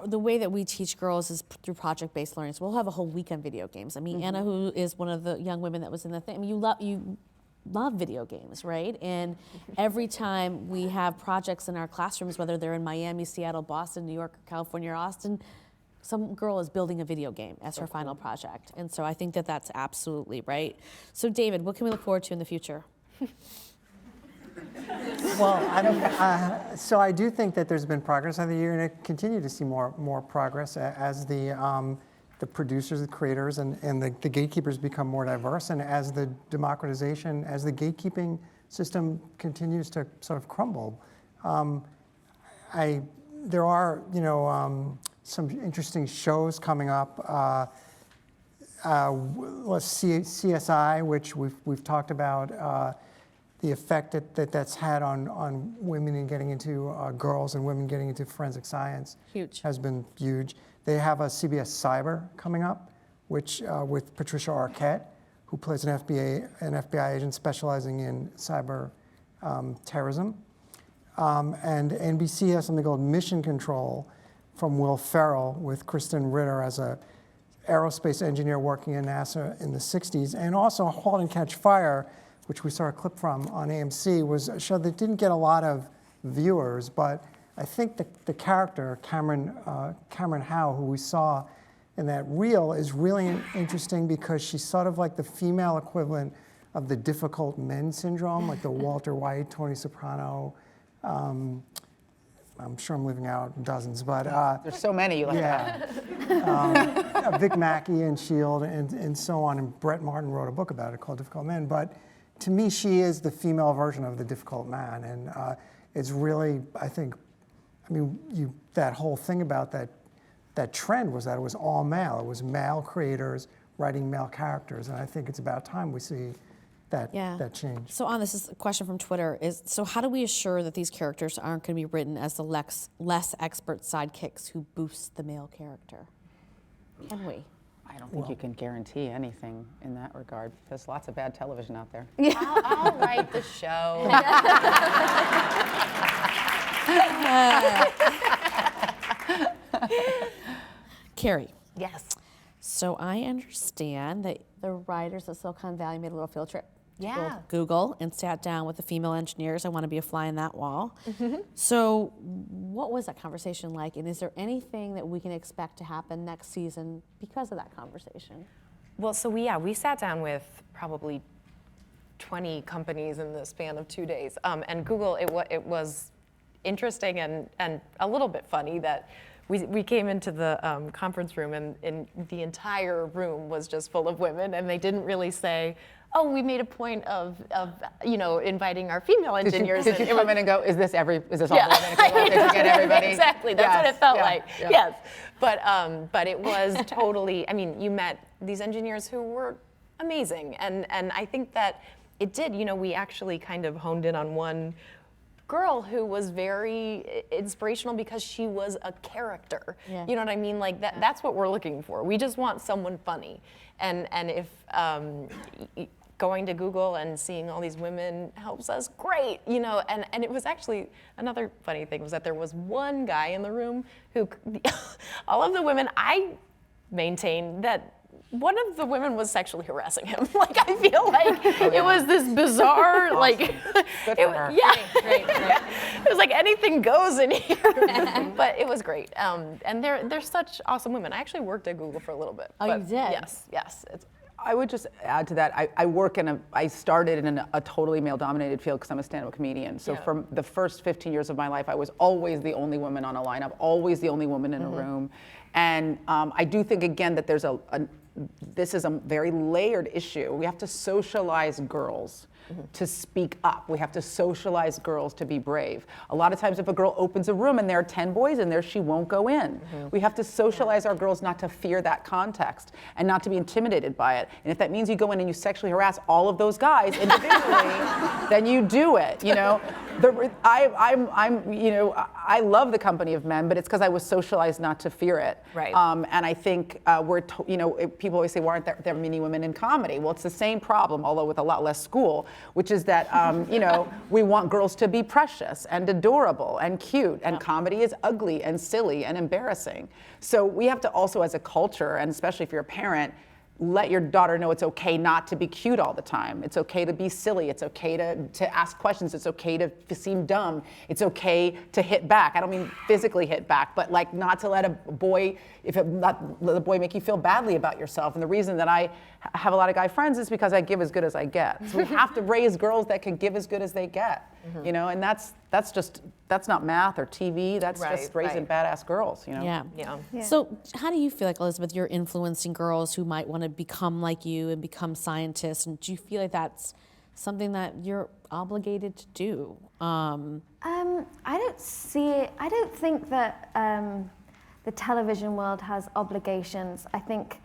the way that we teach girls is through project-based learning. So we'll have a whole week on video games. I mean, Anna, who is one of the young women that was in the thing, I mean, you love video games, right? And every time we have projects in our classrooms, whether they're in Miami, Seattle, Boston, New York, California, or Austin, some girl is building a video game as her final project. And so I think that that's absolutely right. So David, what can we look forward to in the future? Well, so I do think that there's been progress over the year, and I continue to see more progress as the producers, the creators, and the gatekeepers become more diverse, and as the democratization, as the gatekeeping system continues to sort of crumble. There are, some interesting shows coming up. CSI, which we've talked about, the effect that's had on women in getting into girls and women getting into forensic science. Huge. Has been huge. They have a CBS Cyber coming up, which with Patricia Arquette, who plays an FBI agent specializing in cyber terrorism. And NBC has something called Mission Control from Will Ferrell, with Kristen Ritter as a aerospace engineer working in NASA in the 60s. And also Halt and Catch Fire, which we saw a clip from on AMC, was a show that didn't get a lot of viewers, but I think the character, Cameron Howe, who we saw in that reel, is really interesting because she's sort of like the female equivalent of the difficult men syndrome, like the Walter White, Tony Soprano. I'm sure I'm leaving out dozens, but there's so many you like that. Vic Mackey and S.H.I.E.L.D. and so on. And Brett Martin wrote a book about it called Difficult Men. But to me, she is the female version of the difficult man, and it's really, I think, that whole thing about that trend was that it was all male. It was male creators writing male characters, and I think it's about time we see that change. So this is a question from Twitter, so how do we assure that these characters aren't going to be written as the less expert sidekicks who boost the male character? Can we? I don't think you can guarantee anything in that regard. There's lots of bad television out there. Yeah. I'll write the show. Carrie. Yes. So I understand that the writers of Silicon Valley made a little field trip Yeah. Google and sat down with the female engineers. I want to be a fly in that wall. So what was that conversation like? And is there anything that we can expect to happen next season because of that conversation? Well, so we sat down with probably 20 companies in the span of 2 days. And Google, it was interesting and a little bit funny that we came into the conference room and the entire room was just full of women, and they didn't really say, oh, we made a point of inviting our female engineers. Did you come in and go, is this all women? Did you get everybody? Exactly, that's what it felt like. Yeah. Yes, but it was totally, I mean, you met these engineers who were amazing, and I think that it did, we actually kind of honed in on one girl who was very inspirational because she was a character. Yeah. You know what I mean? Like that's what we're looking for. We just want someone funny. And if going to Google and seeing all these women helps us, great, and it was actually, another funny thing was that there was one guy in the room who, all of the women, I maintain that one of the women was sexually harassing him. Like, I feel like it was this bizarre, awesome. like, Good for her. Yeah. Great. It was like anything goes in here, but it was great. And they're such awesome women. I actually worked at Google for a little bit. Oh, you did? Yes. I would just add to that, I started in a totally male-dominated field because I'm a stand-up comedian. So for the first 15 years of my life, I was always the only woman on a lineup, always the only woman in a room. And I do think, again, that there's this is a very layered issue. We have to socialize girls to speak up. We have to socialize girls to be brave. A lot of times if a girl opens a room and there are 10 boys in there, she won't go in. We have to socialize our girls not to fear that context and not to be intimidated by it. And if that means you go in and you sexually harass all of those guys individually, then you do it, I love the company of men, but it's because I was socialized not to fear it. Right. And I think people always say, why aren't there many women in comedy? Well, it's the same problem, although with a lot less school, which is that, we want girls to be precious and adorable and cute, and comedy is ugly and silly and embarrassing. So we have to also, as a culture, and especially if you're a parent, let your daughter know it's okay not to be cute all the time. It's okay to be silly. It's okay to ask questions. It's okay to seem dumb. It's okay to hit back. I don't mean physically hit back, but like not to let a boy, not let the boy make you feel badly about yourself. And the reason that I have a lot of guy friends is because I give as good as I get. So we have to raise girls that can give as good as they get. And that's not math or TV. That's just raising badass girls. Yeah. So how do you feel like, Elizabeth, you're influencing girls who might want to become like you and become scientists? And do you feel like that's something that you're obligated to do? I don't see it. I don't think that the television world has obligations. I think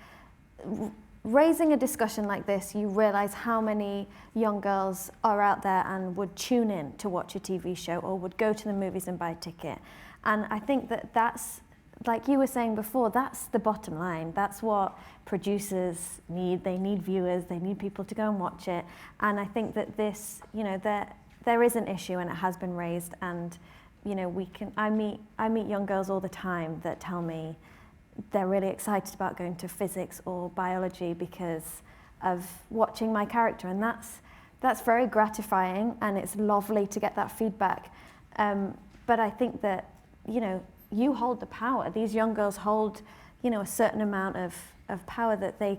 raising a discussion like this, you realize how many young girls are out there and would tune in to watch a TV show or would go to the movies and buy a ticket. And I think that that's, like you were saying before, that's the bottom line. That's what producers need. They need viewers. They need people to go and watch it. And I think that this, there is an issue and it has been raised. And, I meet young girls all the time that tell me they're really excited about going to physics or biology because of watching my character, and that's very gratifying, and it's lovely to get that feedback. But I think that you hold the power. These young girls hold a certain amount of power that they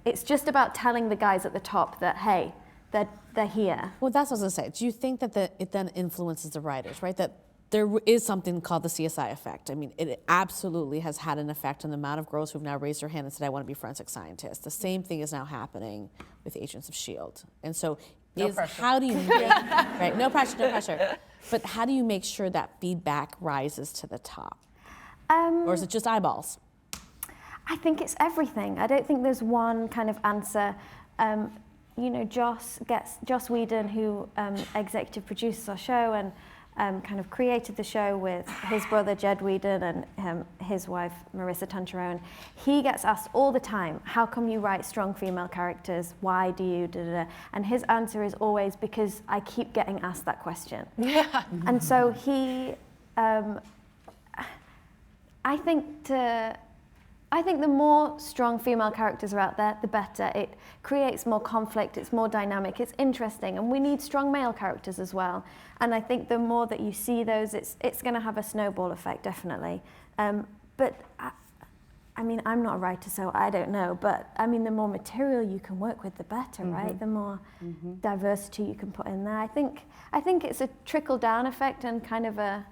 it's just about telling the guys at the top that hey, they're here. Well, that's what I was gonna say. Do you think that it then influences the writers, right? That there is something called the CSI effect. I mean, it absolutely has had an effect on the amount of girls who've now raised their hand and said, I want to be forensic scientists. The same thing is now happening with Agents of S.H.I.E.L.D. And so how do you make, right, no pressure, but how do you make sure that feedback rises to the top? Or is it just eyeballs? I think it's everything. I don't think there's one kind of answer. Joss Whedon, who executive produces our show and kind of created the show with his brother Jed Whedon and his wife Marissa Tancherone. He gets asked all the time, how come you write strong female characters? Why do you da-da-da? And his answer is always, because I keep getting asked that question. Yeah. And so he, I think I think the more strong female characters are out there, the better. It creates more conflict, it's more dynamic, it's interesting, and we need strong male characters as well. And I think the more that you see those, it's going to have a snowball effect, definitely. But I mean, I'm not a writer, so I don't know, but I mean, the more material you can work with, the better, right? The more diversity you can put in there. I think it's a trickle-down effect and kind of a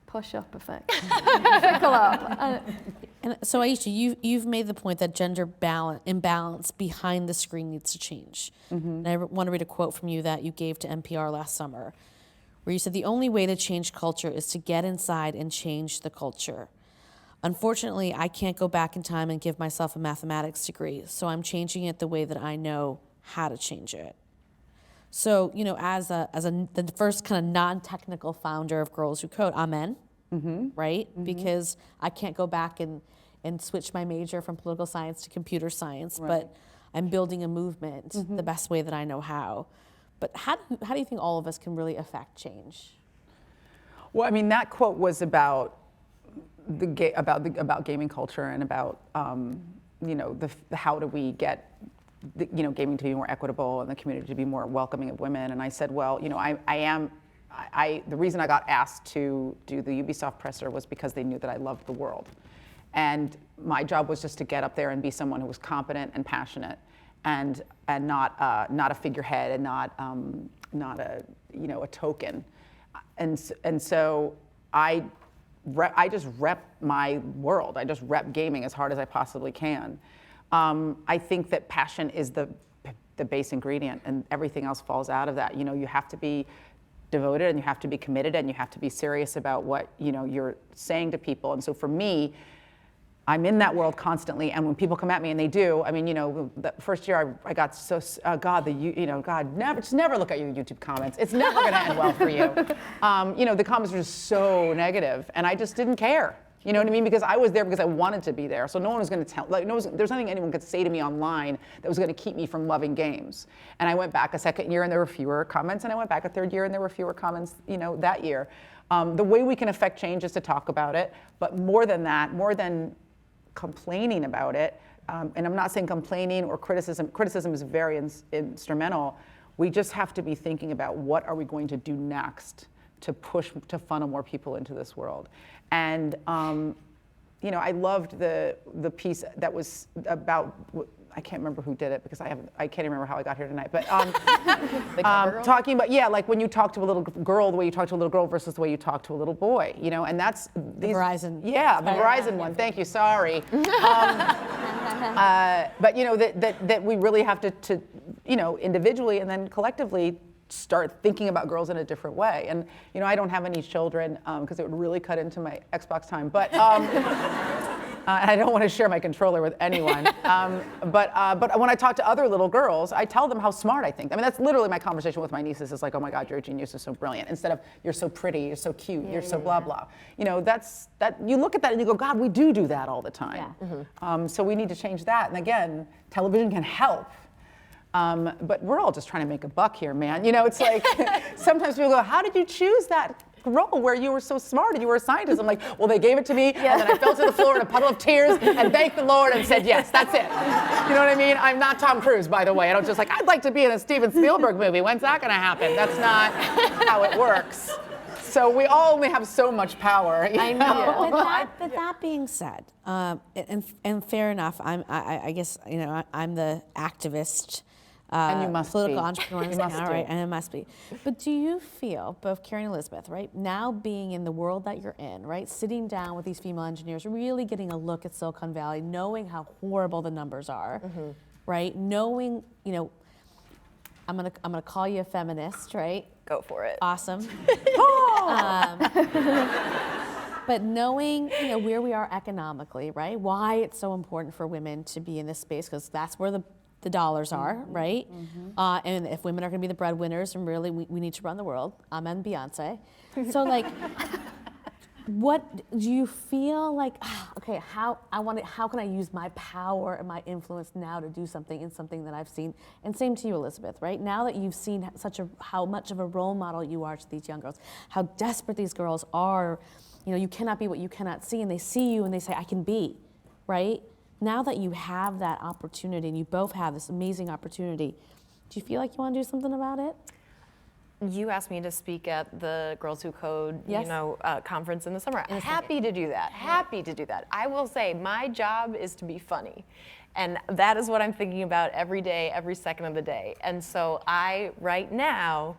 push-up effect. Trickle up. And so Aisha, you've made the point that gender imbalance behind the screen needs to change. And I want to read a quote from you that you gave to NPR last summer, where you said, "The only way to change culture is to get inside and change the culture. Unfortunately, I can't go back in time and give myself a mathematics degree, so I'm changing it the way that I know how to change it." So, you know, as the first kind of non-technical founder of Girls Who Code, amen, right? Because I can't go back and switch my major from political science to computer science, but I'm building a movement the best way that I know how. But how do you think all of us can really affect change? Well, I mean, that quote was about about gaming culture and about you know, the how do we get you know, gaming to be more equitable and the community to be more welcoming of women. And I said, well, you know, the reason I got asked to do the Ubisoft presser was because they knew that I loved the world. And my job was just to get up there and be someone who was competent and passionate and not a figurehead and not a, you know, a token. And so I just rep my world. I just rep gaming as hard as I possibly can. I think that passion is the base ingredient, and everything else falls out of that. You know, you have to be devoted, and you have to be committed, and you have to be serious about what, you know, you're saying to people. And so for me, I'm in that world constantly, and when people come at me, and they do, I mean, you know, the first year I got so, God, just never look at your YouTube comments. It's never going to end well for you. You know, the comments were just so negative, and I just didn't care. You know what I mean? Because I was there because I wanted to be there. So no one was going to tell, like, there's nothing anyone could say to me online that was going to keep me from loving games. And I went back a second year and there were fewer comments, and I went back a third year and there were fewer comments, you know, that year. The way we can affect change is to talk about it, but more than that, more than complaining about it, and I'm not saying complaining or criticism is very instrumental. We just have to be thinking about what are we going to do next to funnel more people into this world. And you know, I loved the piece that was about, I can't remember who did it because I can't even remember how I got here tonight, but talking about, yeah, like when you talk to a little girl, the way you talk to a little girl versus the way you talk to a little boy, you know, and that's the Verizon. Yeah, the Verizon one. Thank you. Sorry. But you know that we really have to you know, individually and then collectively start thinking about girls in a different way. And you know, I don't have any children because it would really cut into my Xbox time. But I don't want to share my controller with anyone. But when I talk to other little girls, I tell them how smart I think. I mean, that's literally my conversation with my nieces. Is like, oh my God, you're a genius, you're so brilliant. Instead of you're so pretty, you're so cute, you're so blah blah. You know, that you look at that and you go, God, we do that all the time. Yeah. So we need to change that. And again, television can help. But we're all just trying to make a buck here, man. You know, it's like sometimes people go, how did you choose that role where you were so smart and you were a scientist? I'm like, well, they gave it to me, and then I fell to the floor in a puddle of tears and thanked the Lord and said, yes, that's it. You know what I mean? I'm not Tom Cruise, by the way. I don't just like, I'd like to be in a Steven Spielberg movie. When's that going to happen? That's not how it works. So we all only have so much power. I know. But that being said, and fair enough, I guess, you know, I'm the activist. And you must political be. entrepreneurs now, right? And it must be. But do you feel, both Carrie and Elizabeth, right, now being in the world that you're in, right, sitting down with these female engineers, really getting a look at Silicon Valley, knowing how horrible the numbers are, right, knowing, you know, I'm gonna call you a feminist, right? Go for it. Awesome. But knowing, you know, where we are economically, right, why it's so important for women to be in this space, because that's where the dollars are, right? And if women are going to be the breadwinners, and really we need to run the world, amen, Beyonce. So like, what do you feel like? Okay, how can I use my power and my influence now to do something in something that I've seen? And same to you, Elizabeth, right? Now that you've seen how much of a role model you are to these young girls, how desperate these girls are. You know, you cannot be what you cannot see, and they see you and they say, I can be. right? Now that you have that opportunity, and you both have this amazing opportunity, do you feel like you want to do something about it? You asked me to speak at the Girls Who Code, Yes. conference in the summer. Happy to do that. Happy to do that. I will say my job is to be funny, and that is what I'm thinking about every day, every second of the day. And so right now,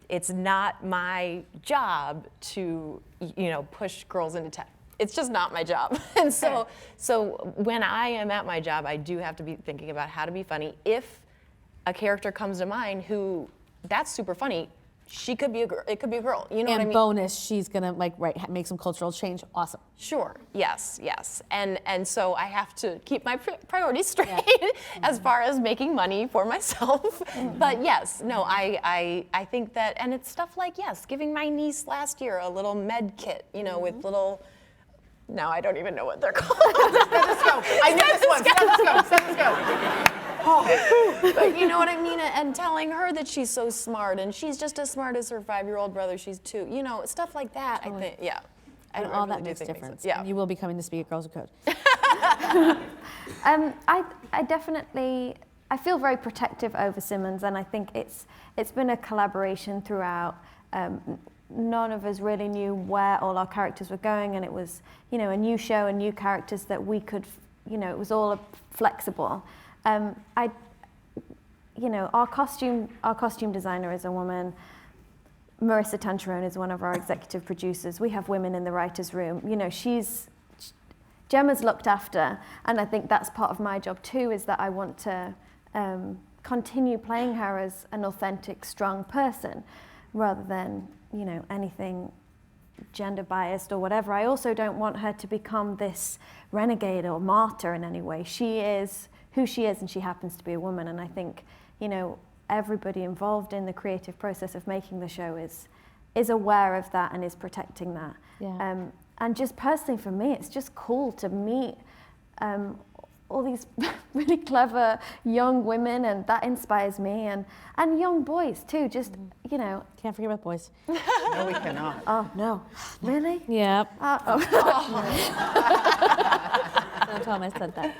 it's not my job to, push girls into tech. It's just not my job. And so when I am at my job, I do have to be thinking about how to be funny. If a character comes to mind who that's super funny, she could be a girl. It could be a girl. You know what I mean? And bonus, she's gonna make some cultural change. Awesome. Sure. Yes. And so I have to keep my priorities straight as far as making money for myself. But yes, no, I think that, and it's stuff like, yes, giving my niece last year a little med kit, with little. Now I don't even know what they're called. Stethoscope. I know this one. Stethoscope. But you know what I mean? And telling her that she's so smart and she's just as smart as her 5-year-old brother, she's 2. Stuff like that, I think, yeah. And all that makes difference. Yeah. You will be coming to speak at Girls Who Code. I definitely, I feel very protective over Simmons, and I think it's been a collaboration throughout. None of us really knew where all our characters were going, and it was, a new show and new characters that we could, it was all flexible. Our costume designer is a woman. Marissa Tancherone is one of our executive producers. We have women in the writers' room. Gemma's looked after, and I think that's part of my job too, is that I want to continue playing her as an authentic, strong person, rather than, anything gender biased or whatever. I also don't want her to become this renegade or martyr in any way. She is who she is, and she happens to be a woman. And I think, everybody involved in the creative process of making the show is aware of that and is protecting that. Yeah. And just personally for me, it's just cool to meet all these really clever young women, and that inspires me, and young boys too, just, Can't forget about boys. No, we cannot. Oh, no. Really? Yep. Oh. Don't tell them I said that.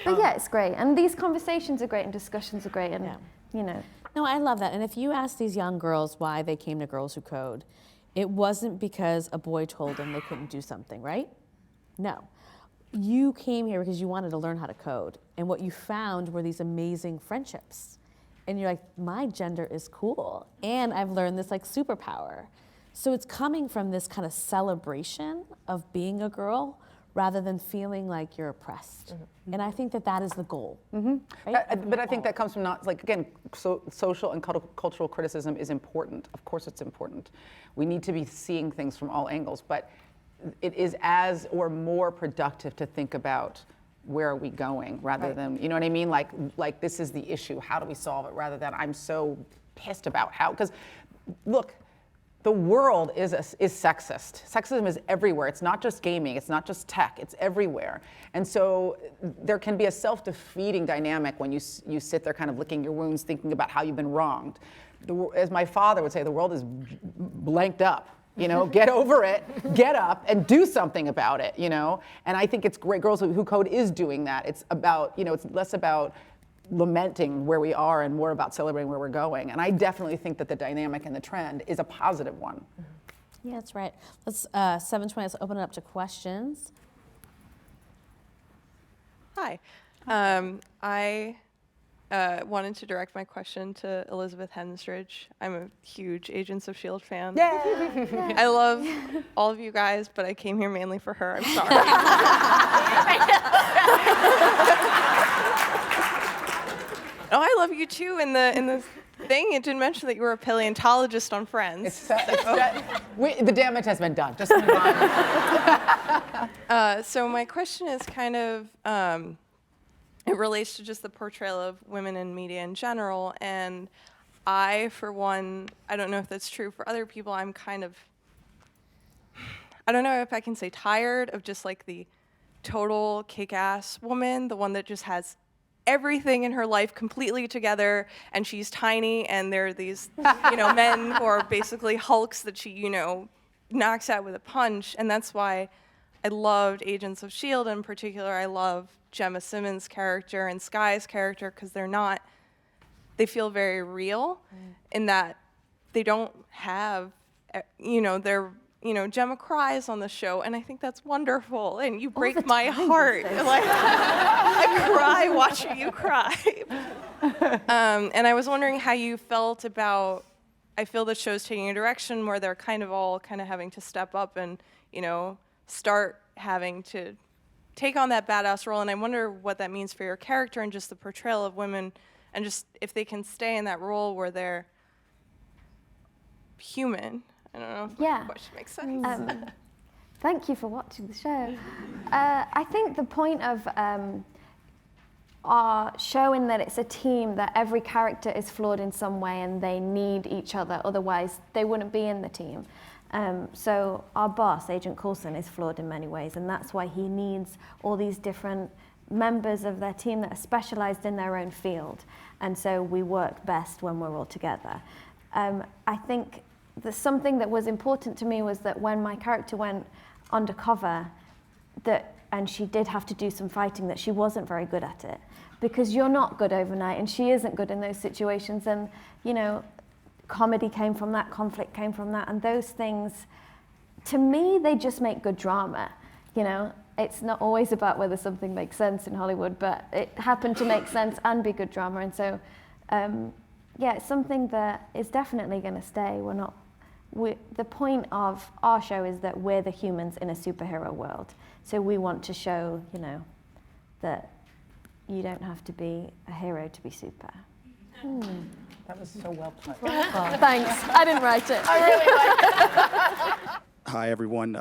But yeah, it's great. And these conversations are great, and discussions are great, and, No, I love that. And if you ask these young girls why they came to Girls Who Code, it wasn't because a boy told them they couldn't do something, right? No. You came here because you wanted to learn how to code. And what you found were these amazing friendships. And you're like, my gender is cool. And I've learned this superpower. So it's coming from this kind of celebration of being a girl rather than feeling like you're oppressed. Mm-hmm. And I think that is the goal. Mm-hmm. Right? But I think that comes from social and cultural criticism is important. Of course it's important. We need to be seeing things from all angles, but it is as or more productive to think about where are we going rather than, you know what I mean? Like this is the issue, how do we solve it, rather than I'm so pissed about how, because look, the world is sexist. Sexism is everywhere. It's not just gaming, it's not just tech, it's everywhere. And so there can be a self-defeating dynamic when you sit there kind of licking your wounds, thinking about how you've been wronged. As my father would say, the world is blanked up. Get over it, get up, and do something about it, And I think it's great. Girls Who Code is doing that. It's about, it's less about lamenting where we are and more about celebrating where we're going. And I definitely think that the dynamic and the trend is a positive one. Yeah, that's right. Let's, 7:20, let's open it up to questions. Hi. I wanted to direct my question to Elizabeth Henstridge. I'm a huge Agents of S.H.I.E.L.D. fan. Yay! I love all of you guys, but I came here mainly for her. I'm sorry. Oh, I love you too. In the thing, it didn't mention that you were a paleontologist on Friends. The damage has been done. Just move on. So my question is kind of. It relates to just the portrayal of women in media in general, and I, for one, I don't know if that's true for other people, I'm kind of, I don't know if I can say tired of just the total kick-ass woman, the one that just has everything in her life completely together, and she's tiny, and there are these, men who are basically hulks that she, knocks out with a punch, and that's why I loved Agents of S.H.I.E.L.D. in particular. I love Gemma Simmons' character and Skye's character because they feel very real in that they don't have, Gemma cries on the show, and I think that's wonderful, and you break my heart. Like, I cry watching you cry. And I was wondering how you felt about, I feel the show's taking a direction where they're kind of having to step up and, start having to take on that badass role, and I wonder what that means for your character and just the portrayal of women, and just if they can stay in that role where they're human. I don't know if my question makes sense. Thank you for watching the show. I think the point of our showing that it's a team, that every character is flawed in some way and they need each other, otherwise they wouldn't be in the team. So our boss, Agent Coulson, is flawed in many ways, and that's why he needs all these different members of their team that are specialized in their own field. And so we work best when we're all together. I think something that was important to me was that when my character went undercover, and she did have to do some fighting, that she wasn't very good at it. Because you're not good overnight, and she isn't good in those situations. And, comedy came from that, conflict came from that, and those things, to me, they just make good drama. It's not always about whether something makes sense in Hollywood, but it happened to make sense and be good drama. And so, it's something that is definitely going to stay. The point of our show is that we're the humans in a superhero world. So we want to show, that you don't have to be a hero to be super. That was so well put. Thanks. I didn't write it. I really liked it. Hi, everyone.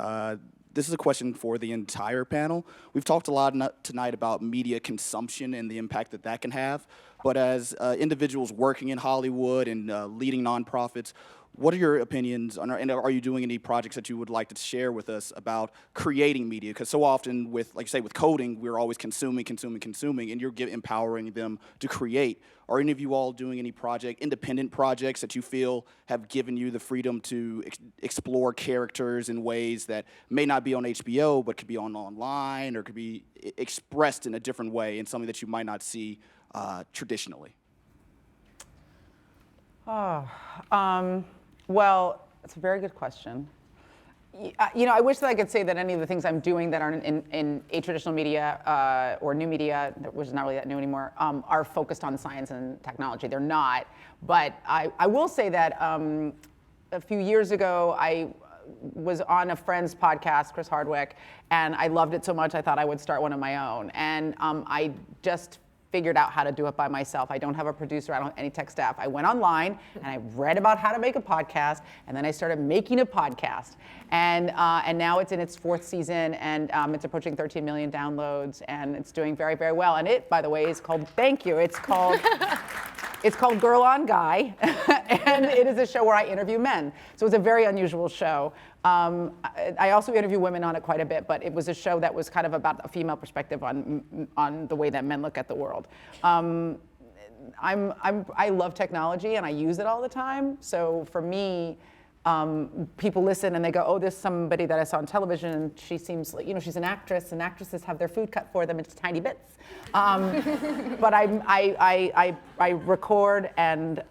This is a question for the entire panel. We've talked a lot tonight about media consumption and the impact that can have. But as individuals working in Hollywood and leading nonprofits, what are your opinions on, and are you doing any projects that you would like to share with us about creating media? Because so often with, like you say, with coding, we're always consuming, and you're empowering them to create. Are any of you all doing any independent projects that you feel have given you the freedom to explore characters in ways that may not be on HBO, but could be online or could be expressed in a different way in something that you might not see traditionally? Well, it's a very good question. I wish that I could say that any of the things I'm doing that aren't in a traditional media or new media, which is not really that new anymore, are focused on science and technology. They're not. But I will say that a few years ago, I was on a friend's podcast, Chris Hardwick, and I loved it so much I thought I would start one of my own. And I just figured out how to do it by myself. I don't have a producer, I don't have any tech staff. I went online and I read about how to make a podcast, and then I started making a podcast. And now it's in its 4th season, and it's approaching 13 million downloads, and it's doing very, very well. And it, by the way, is called, thank you, it's called Girl on Guy, and it is a show where I interview men. So it's a very unusual show. I also interview women on it quite a bit, but it was a show that was kind of about a female perspective on the way that men look at the world. I love technology and I use it all the time. So for me, people listen and they go, oh, there's somebody that I saw on television and she seems like, she's an actress, and actresses have their food cut for them into tiny bits. But I record and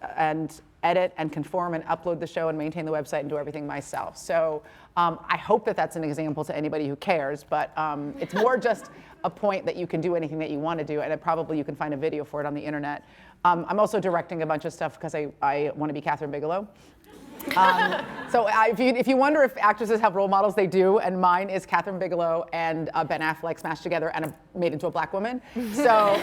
edit and conform and upload the show and maintain the website and do everything myself. So I hope that that's an example to anybody who cares, but it's more just a point that you can do anything that you want to do, and probably you can find a video for it on the internet. I'm also directing a bunch of stuff because I want to be Catherine Bigelow. So if you wonder if actresses have role models, they do, and mine is Catherine Bigelow and Ben Affleck smashed together and made into a black woman. So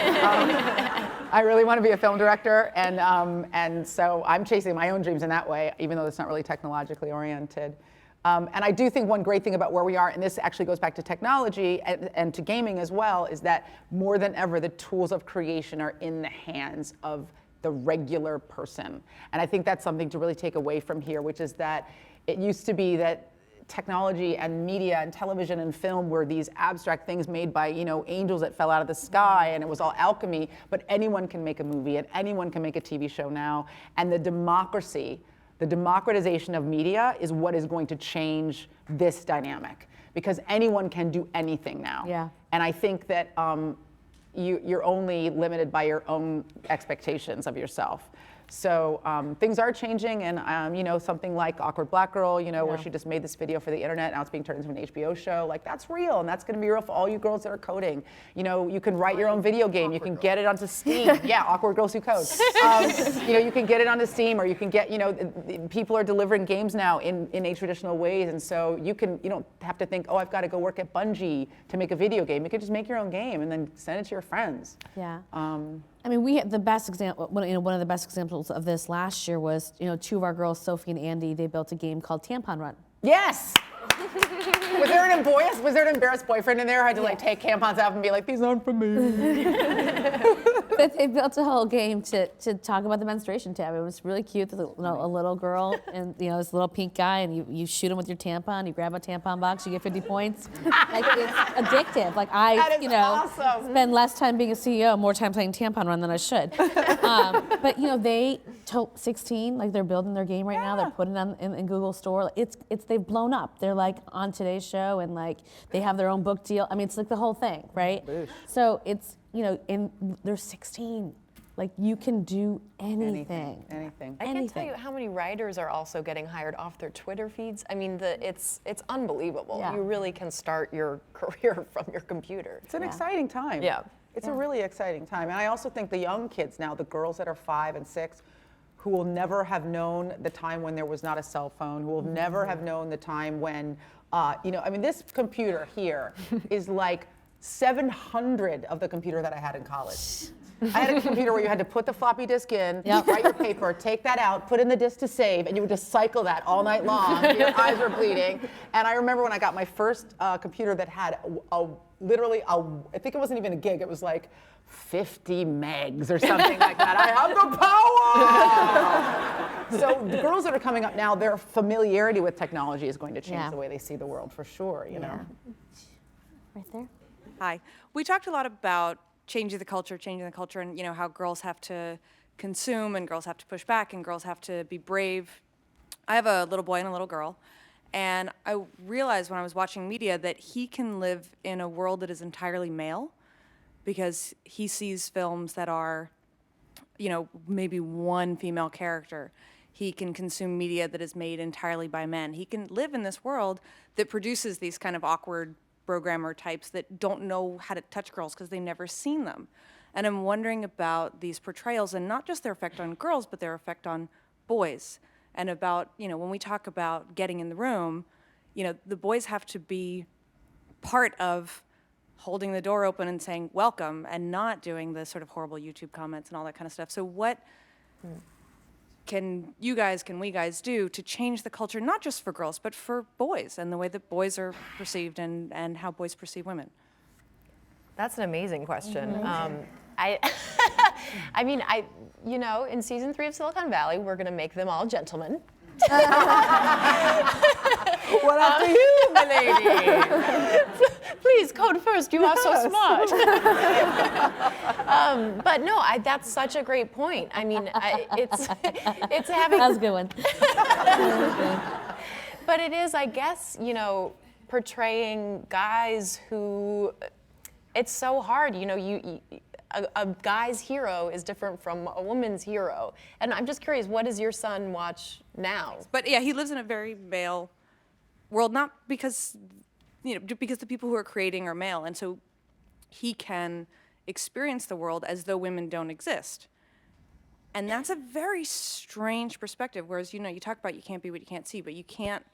I really want to be a film director, and so I'm chasing my own dreams in that way, even though it's not really technologically oriented. And I do think one great thing about where we are, and this actually goes back to technology and to gaming as well, is that more than ever, the tools of creation are in the hands of the regular person. And I think that's something to really take away from here, which is that it used to be that technology and media and television and film were these abstract things made by, angels that fell out of the sky, and it was all alchemy, but anyone can make a movie and anyone can make a TV show now. And the democratization of media is what is going to change this dynamic. because anyone can do anything now. Yeah. And I think that you're only limited by your own expectations of yourself. So things are changing, and you know, something like Awkward Black Girl, you know, where she just made this video for the internet, now it's being turned into an HBO show. Like, that's real, and that's going to be real for all you girls that are coding. You know, you can write your own video game, you can get it onto Steam. Yeah, awkward girls who code. You know, you can get it onto Steam, or you can get, you know, people are delivering games now in a traditional ways, and so you don't have to think, oh, I've got to go work at Bungie to make a video game. You can just make your own game and then send it to your friends. Yeah. I mean, we had the best example. You know, one of the best examples of this last year was, you know, two of our girls, Sophie and Andy. They built a game called Tampon Run. Yes. Was there an embarrassed boyfriend in there who had to like take tampons out and be like, these aren't for me? But they built a whole game to talk about the menstruation tab. It was really cute. There's a little girl and, you know, this little pink guy, and you shoot him with your tampon. You grab a tampon box, you get 50 points. Like, it's addictive. Like, awesome. spend less time being a CEO, more time playing Tampon Run than I should. But you know, they 16, like, they're building their game right now. They're putting it on in Google Store. They've blown up. They're like on Today's Show, and like they have their own book deal. I mean, it's like the whole thing, right? Boosh. So it's, you know, they're 16. Like, you can do anything. Anything. I can't tell you how many writers are also getting hired off their Twitter feeds. I mean, it's unbelievable. Yeah. You really can start your career from your computer. It's an exciting time. Yeah. It's a really exciting time. And I also think the young kids now, the girls that are 5 and 6, who will never have known the time when there was not a cell phone, who will never have known the time when, you know, I mean, this computer here is like 700 of the computer that I had in college. I had a computer where you had to put the floppy disk in, write your paper, take that out, put in the disk to save, and you would just cycle that all night long. Your eyes were bleeding. And I remember when I got my first computer that had literally I think it wasn't even a gig, it was like 50 megs or something like that. I have the power! So the girls that are coming up now, their familiarity with technology is going to change the way they see the world, for sure, you know? Right there. Hi. We talked a lot about changing the culture, and, you know, how girls have to consume and girls have to push back and girls have to be brave. I have a little boy and a little girl, and I realized when I was watching media that he can live in a world that is entirely male because he sees films that are, you know, maybe one female character. He can consume media that is made entirely by men. He can live in this world that produces these kind of awkward programmer types that don't know how to touch girls because they've never seen them. And I'm wondering about these portrayals and not just their effect on girls, but their effect on boys. And about, you know, when we talk about getting in the room, you know, the boys have to be part of holding the door open and saying welcome and not doing the sort of horrible YouTube comments and all that kind of stuff. So what can we guys do to change the culture, not just for girls, but for boys and the way that boys are perceived and how boys perceive women? That's an amazing question. I mean, you know, in season 3 of Silicon Valley, we're gonna make them all gentlemen. What after you, my lady? Please code first. You are so smart. But no, that's such a great point. I mean, it's having. That was a good one. But it is, I guess, you know, portraying guys who. It's so hard, you know. A guy's hero is different from a woman's hero. And I'm just curious, what does your son watch now? But yeah, he lives in a very male world, not because, you know, because the people who are creating are male. And so he can experience the world as though women don't exist. And that's a very strange perspective. Whereas, you know, you talk about you can't be what you can't see, but you can't,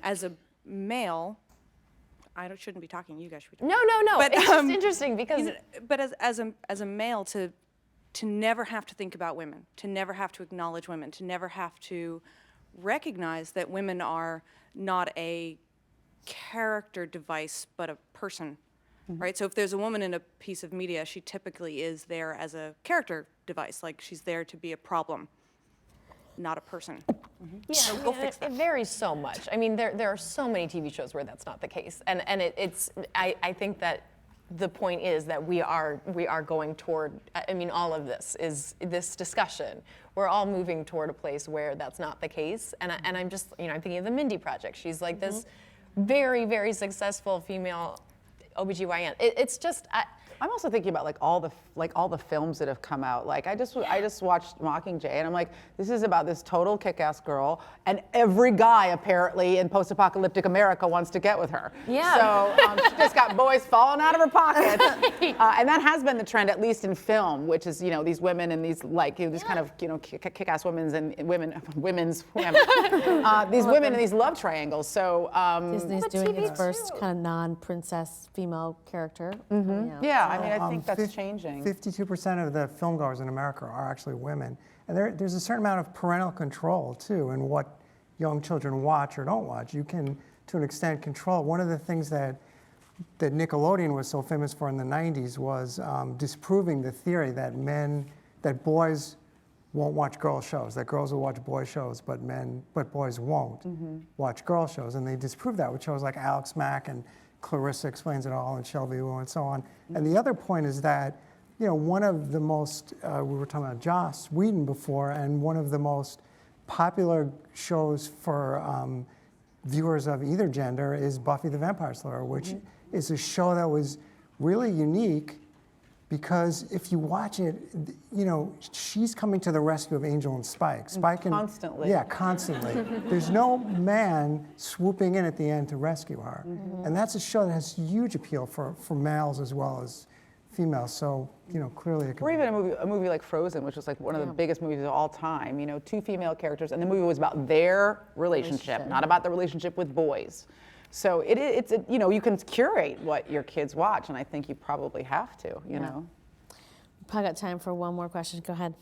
as a male, I shouldn't be talking. You guys should be talking. No. But, it's just interesting because. But as a male, to never have to think about women, to never have to acknowledge women, to never have to recognize that women are not a character device, but a person, right? So if there's a woman in a piece of media, she typically is there as a character device, like she's there to be a problem, not a person. Yeah, So go fix that. It varies so much. I mean, there are so many TV shows where that's not the case, and I think that the point is that we are going toward. I mean, all of this is this discussion. We're all moving toward a place where that's not the case, and I'm just, you know, I'm thinking of the Mindy Project. She's like this very, very successful female OBGYN. It's just, I'm also thinking about like all the films that have come out. Like I just watched Mockingjay, and I'm like, this is about this total kick-ass girl, and every guy apparently in post-apocalyptic America wants to get with her. Yeah. So she just got boys falling out of her pockets, and that has been the trend, at least in film, which is these women and these these kind of kick-ass women's and women's these women in these love triangles. So Disney's doing its first kind of non-princess female character. Yeah. I mean, I think that's changing. 52% of the filmgoers in America are actually women. And there's a certain amount of parental control, too, in what young children watch or don't watch. You can, to an extent, control. One of the things that Nickelodeon was so famous for in the 90s was disproving the theory that boys won't watch girl shows, that girls will watch boy shows, but boys won't watch girl shows. And they disproved that with shows like Alex Mack and Clarissa Explains It All and Shelby Woo and so on. And the other point is that, one of the most, we were talking about Joss Whedon before, and one of the most popular shows for viewers of either gender is Buffy the Vampire Slayer, which is a show that was really unique because if you watch it, she's coming to the rescue of Angel and Spike. Constantly. Yeah, constantly. There's no man swooping in at the end to rescue her. And that's a show that has huge appeal for males as well as females. So, clearly it could Or even a movie like Frozen, which was like one of the biggest movies of all time. 2 female characters, and the movie was about their relationship, not about the relationship with boys. So it's you can curate what your kids watch, and I think you probably have to, you know. We've probably got time for one more question. Go ahead.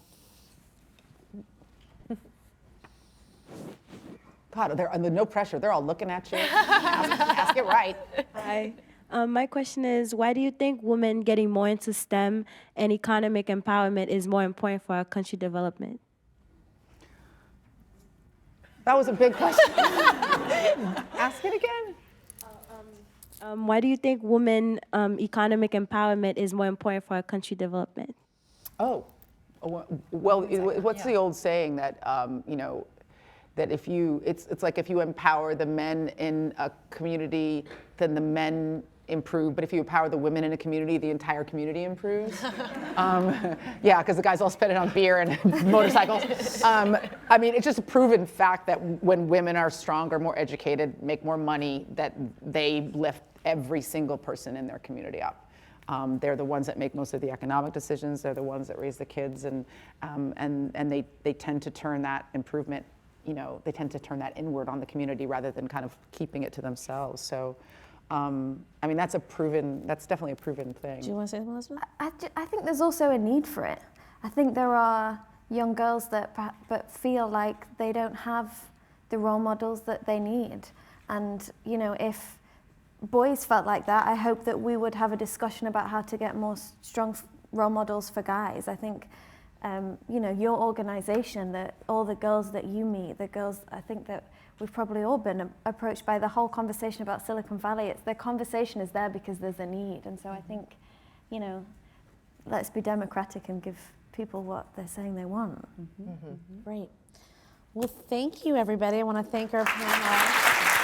God, they're under no pressure. They're all looking at you. Ask it right. Hi. My question is, why do you think women getting more into STEM and economic empowerment is more important for our country development? That was a big question. Ask it again. Why do you think women economic empowerment is more important for our country development? Oh, well, what's the old saying that that if you it's like if you empower the men in a community, then the men improve, but if you empower the women in a community, the entire community improves. Yeah, because the guys all spend it on beer and motorcycles. I mean, it's just a proven fact that when women are stronger, more educated, make more money, that they lift every single person in their community up. They're the ones that make most of the economic decisions. They're the ones that raise the kids, and they tend to turn that improvement, they tend to turn that inward on the community rather than kind of keeping it to themselves. So. I mean, that's definitely a proven thing. Do you want to say something, Elizabeth? I think there's also a need for it. I think there are young girls that feel like they don't have the role models that they need. And, if boys felt like that, I hope that we would have a discussion about how to get more strong role models for guys. I think, your organization, that all the girls that you meet, I think that we've probably all been approached by the whole conversation about Silicon Valley. The conversation is there because there's a need. And so I think, let's be democratic and give people what they're saying they want. Great. Well, thank you, everybody. I want to thank our panel.